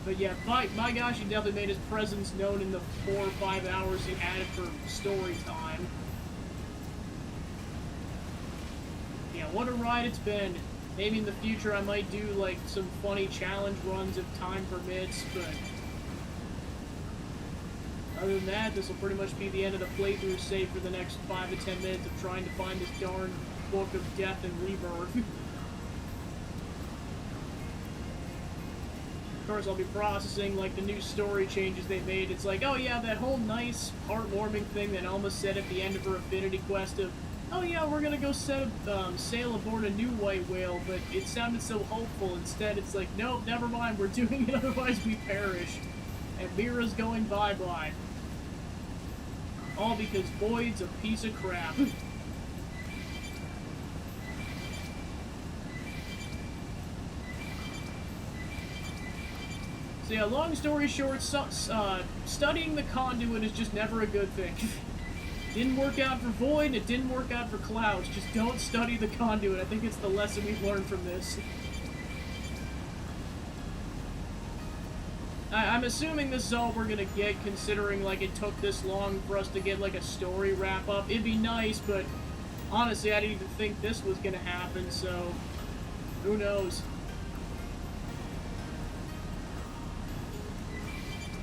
But yeah, my gosh, he definitely made his presence known in the 4 or 5 hours he added for story time. Yeah, what a ride it's been. Maybe in the future I might do, like, some funny challenge runs if time permits, but other than that, this will pretty much be the end of the playthrough, save for the next 5 to 10 minutes of trying to find this darn book of death and rebirth. Of course, I'll be processing, like, the new story changes they made. It's like, oh yeah, that whole nice, heartwarming thing that Alma said at the end of her Affinity Quest of, oh yeah, we're gonna go sail aboard a new white whale, but it sounded so hopeful. Instead, it's like, nope, never mind, we're doing it, otherwise we perish. And Mira's going bye-bye. All because Boyd's a piece of crap. So yeah, long story short, studying the conduit is just never a good thing. Didn't work out for Void, and it didn't work out for Clouds. Just don't study the conduit. I think it's the lesson we've learned from this. I'm assuming this is all we're gonna get, considering, like, it took this long for us to get, like, a story wrap-up. It'd be nice, but honestly, I didn't even think this was gonna happen, so who knows.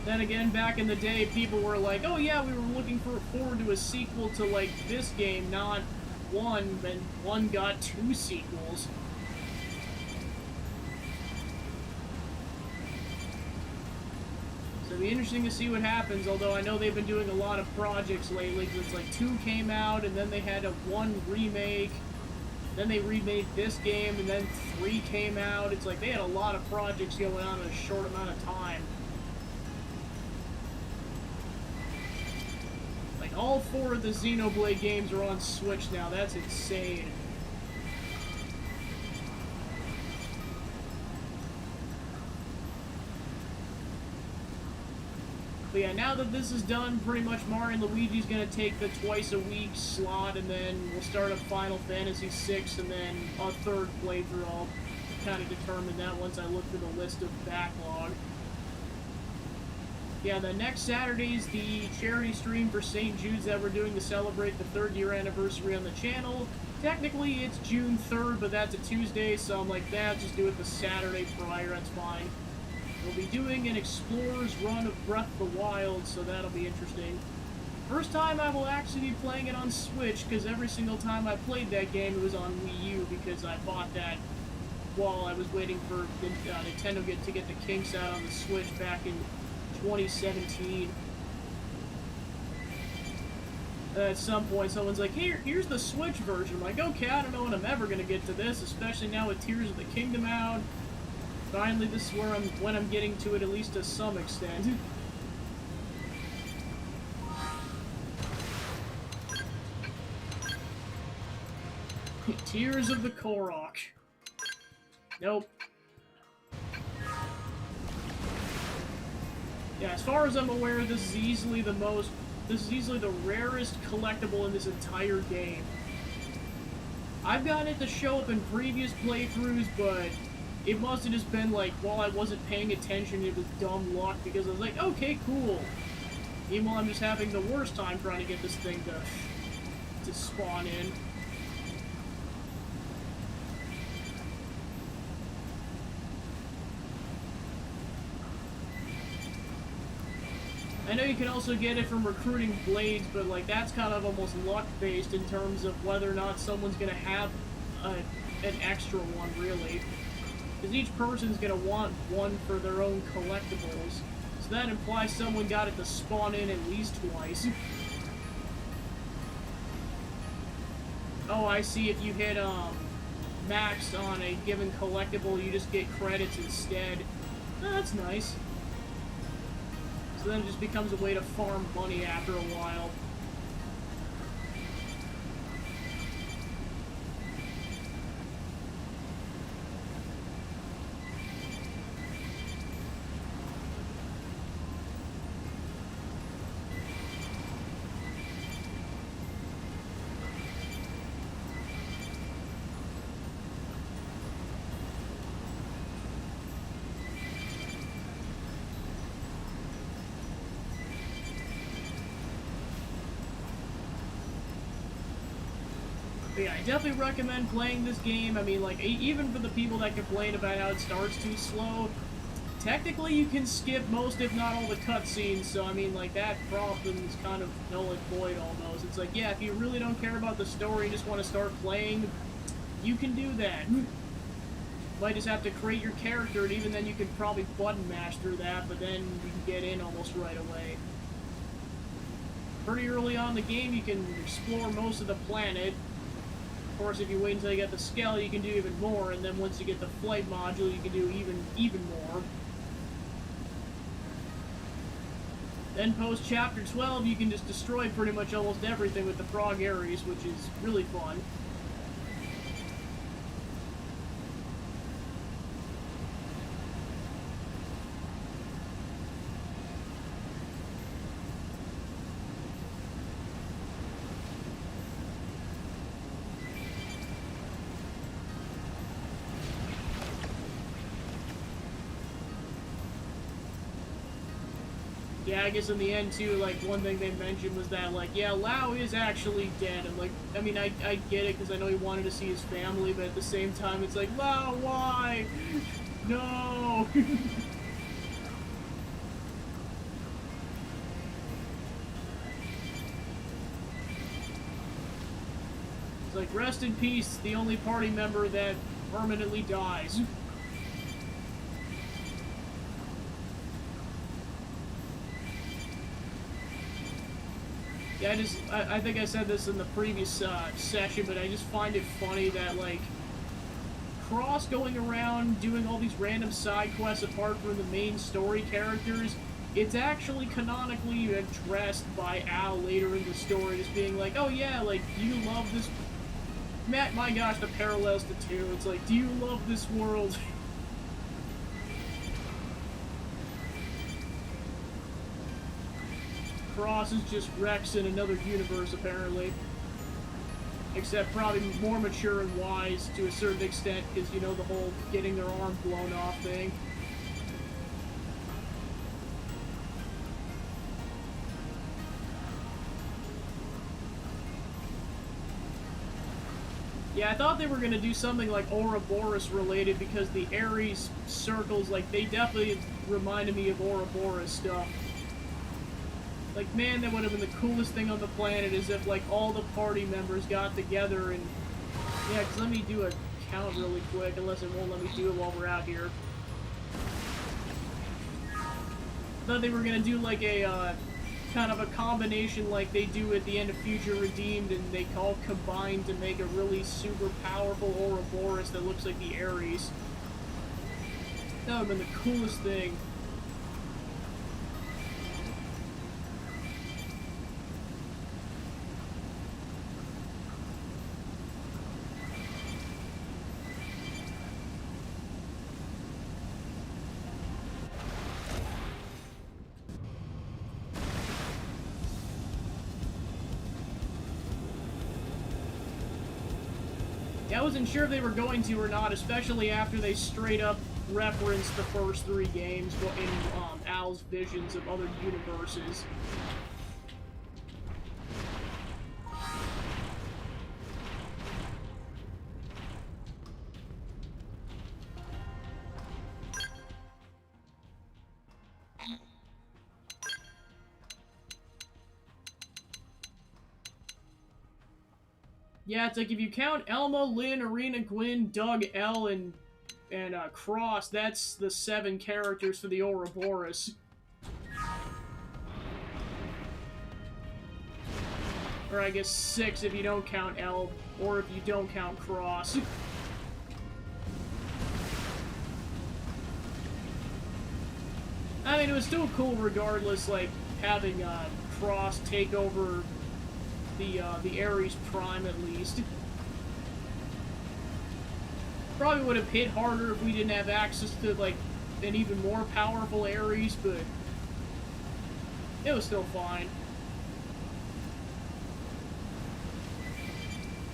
Then again, back in the day, people were like, oh yeah, we were looking forward to a sequel to, like, this game, not one, and one got 2 sequels. So it'll be interesting to see what happens, although I know they've been doing a lot of projects lately, because it's like 2 came out, and then they had a 1 remake, then they remade this game, and then 3 came out. It's like they had a lot of projects going on in a short amount of time. All 4 of the Xenoblade games are on Switch now. That's insane. But yeah, now that this is done, pretty much Mario and Luigi's gonna take the twice-a-week slot, and then we'll start a Final Fantasy VI, and then a 3rd playthrough. I'll kind of determine that once I look through the list of backlog. Yeah, the next Saturday's the charity stream for St. Jude's that we're doing to celebrate the 3rd year anniversary on the channel. Technically, it's June 3rd, but that's a Tuesday, so I'm like, just do it the Saturday prior, that's fine. We'll be doing an Explorer's run of Breath of the Wild, so that'll be interesting. First time I will actually be playing it on Switch, because every single time I played that game, it was on Wii U, because I bought that while I was waiting for Nintendo to get the kinks out on the Switch back in 2017. At some point, someone's like, here's the Switch version. I'm like, okay, I don't know when I'm ever gonna get to this, especially now with Tears of the Kingdom out. Finally, this is where when I'm getting to it, at least to some extent. Tears of the Korok. Nope. Yeah, as far as I'm aware, this is easily the rarest collectible in this entire game. I've gotten it to show up in previous playthroughs, but it must have just been like, while I wasn't paying attention, it was dumb luck, because I was like, okay, cool. Meanwhile, I'm just having the worst time trying to get this thing to spawn in. I know you can also get it from recruiting blades, but like that's kind of almost luck-based in terms of whether or not someone's going to have an extra one, really. Because each person's going to want one for their own collectibles. So that implies someone got it to spawn in at least twice. Oh, I see, if you hit max on a given collectible, you just get credits instead. Oh, that's nice. So then it just becomes a way to farm money after a while. But yeah, I definitely recommend playing this game. I mean, like, even for the people that complain about how it starts too slow, technically you can skip most, if not all, the cutscenes, so I mean, like, that problem is kind of null and void almost. It's like, yeah, if you really don't care about the story and just want to start playing, you can do that. Might just have to create your character, and even then you can probably button mash through that, but then you can get in almost right away. Pretty early on in the game, you can explore most of the planet. Of course, if you wait until you get the scale, you can do even more, and then once you get the flight module, you can do even more. Then post Chapter 12, you can just destroy pretty much almost everything with the Frog Ares, which is really fun. Yeah, I guess in the end, too, like, one thing they mentioned was that, like, yeah, Lau is actually dead. And, like, I mean, I get it, because I know he wanted to see his family, but at the same time, it's like, Lau, why? No! It's like, rest in peace, the only party member that permanently dies. Yeah, I think I said this in the previous session, but I just find it funny that, like, Cross going around doing all these random side quests apart from the main story characters, it's actually canonically addressed by Al later in the story, just being like, oh yeah, like, do you love this... My gosh, the parallels to 2, it's like, do you love this world? Cross is just Rex in another universe, apparently. Except probably more mature and wise to a certain extent, because, you know, the whole getting their arm blown off thing. Yeah, I thought they were going to do something like Ouroboros related, because the Ares circles, like, they definitely reminded me of Ouroboros stuff. Like, man, that would have been the coolest thing on the planet, is if, like, all the party members got together and... Yeah, because let me do a count really quick, unless it won't let me do it while we're out here. Thought they were gonna do, like, a, kind of a combination like they do at the end of Future Redeemed, and they all combine to make a really super powerful Ouroboros that looks like the Ares. That would have been the coolest thing. I wasn't sure if they were going to or not, especially after they straight up referenced the first 3 games in Al's visions of other universes. Yeah, it's like if you count Elmo, Lynn, Arena, Gwyn, Doug, Elle, and Cross, that's the 7 characters for the Ouroboros. Or I guess 6 if you don't count Elle, or if you don't count Cross. I mean, it was still cool regardless, like, having Cross take over the Ares Prime, at least. Probably would have hit harder if we didn't have access to, like, an even more powerful Ares, but it was still fine.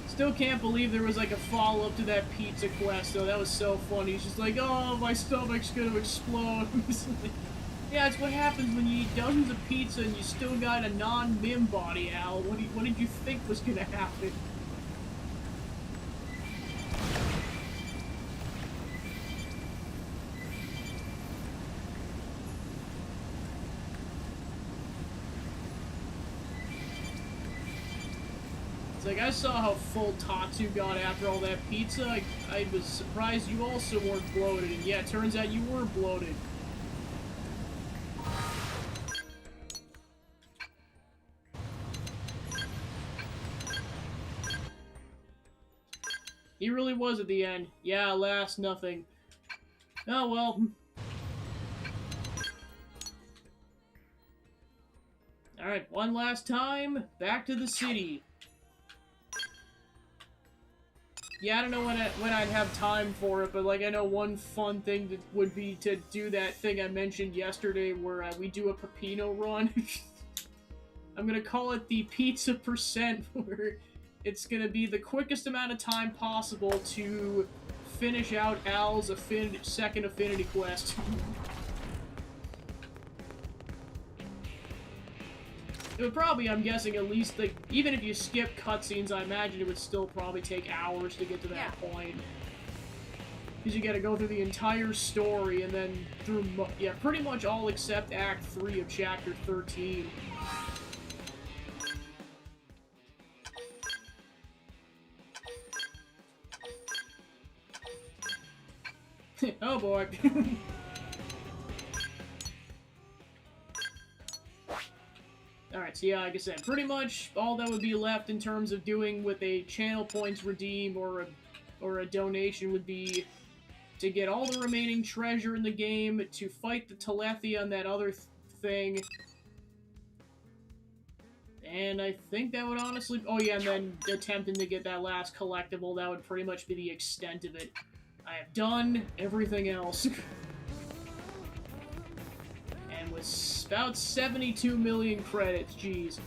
Still can't believe there was, like, a follow-up to that pizza quest, though. That was so funny. He's just like, oh, my stomach's gonna explode. Yeah, it's what happens when you eat dozens of pizza and you still got a non-Mim body, Al. What did you think was gonna happen? like, I saw how full Tatsu got after all that pizza. I was surprised you also weren't bloated, and yeah, it turns out you were bloated. He really was at the end. Yeah, alas, nothing. Oh, well. Alright, one last time. Back to the city. Yeah, I don't know when I'd have time for it, but, like, I know one fun thing that would be to do that thing I mentioned yesterday where we do a Peppino run. I'm gonna call it the Pizza Percent, where it's gonna be the quickest amount of time possible to finish out Al's second Affinity Quest. It would probably, I'm guessing, at least, like, even if you skip cutscenes, I imagine it would still probably take hours to get to that point. Because you gotta go through the entire story, and then through, yeah, pretty much all except Act 3 of Chapter 13. Oh boy. Alright, so yeah, like I said, pretty much all that would be left in terms of doing with a channel points redeem or a donation would be to get all the remaining treasure in the game, to fight the Telethi on that other thing. And I think that would honestly... Oh yeah, and then attempting to get that last collectible, that would pretty much be the extent of it. I have done everything else. And with about 72 million credits, jeez.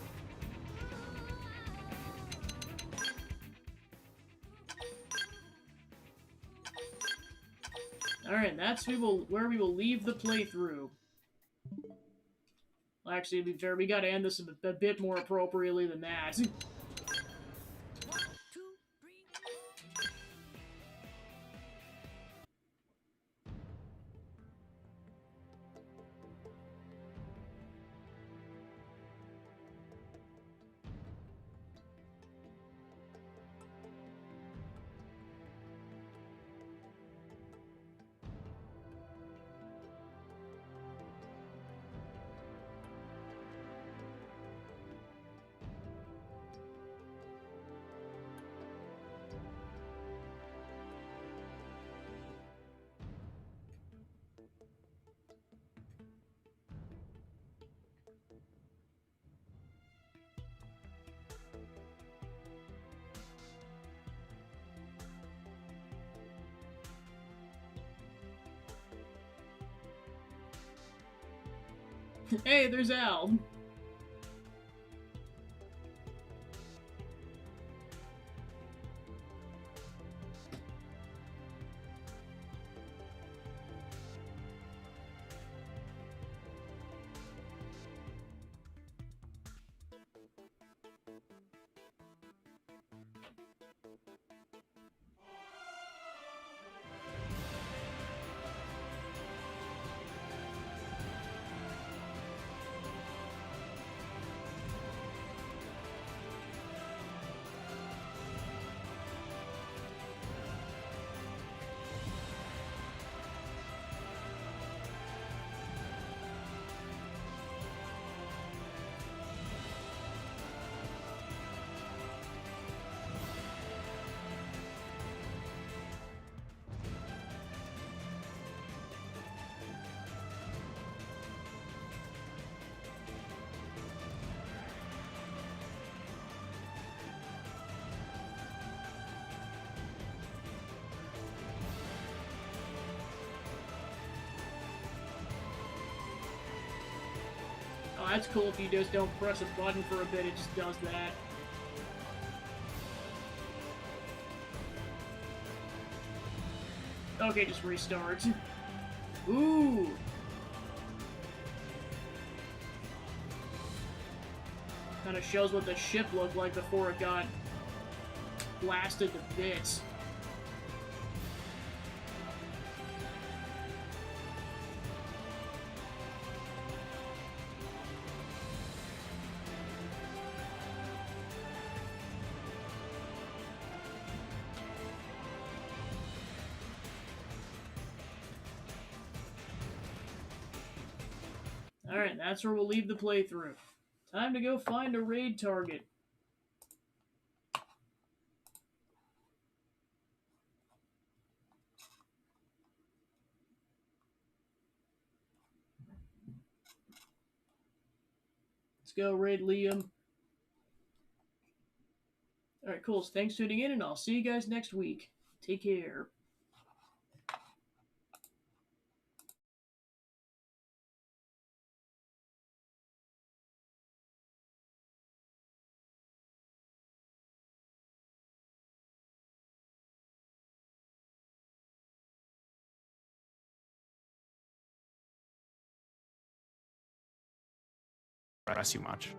Alright, that's where we will leave the playthrough. Well, actually, to be fair, we gotta end this a bit more appropriately than that. Hey, there's Al. Oh, that's cool if you just don't press a button for a bit, it just does that. Okay, just restarts. Ooh! Kinda shows what the ship looked like before it got blasted to bits. Alright, that's where we'll leave the playthrough. Time to go find a raid target. Let's go raid Liam. Alright, cool. So thanks for tuning in, and I'll see you guys next week. Take care. Press you much.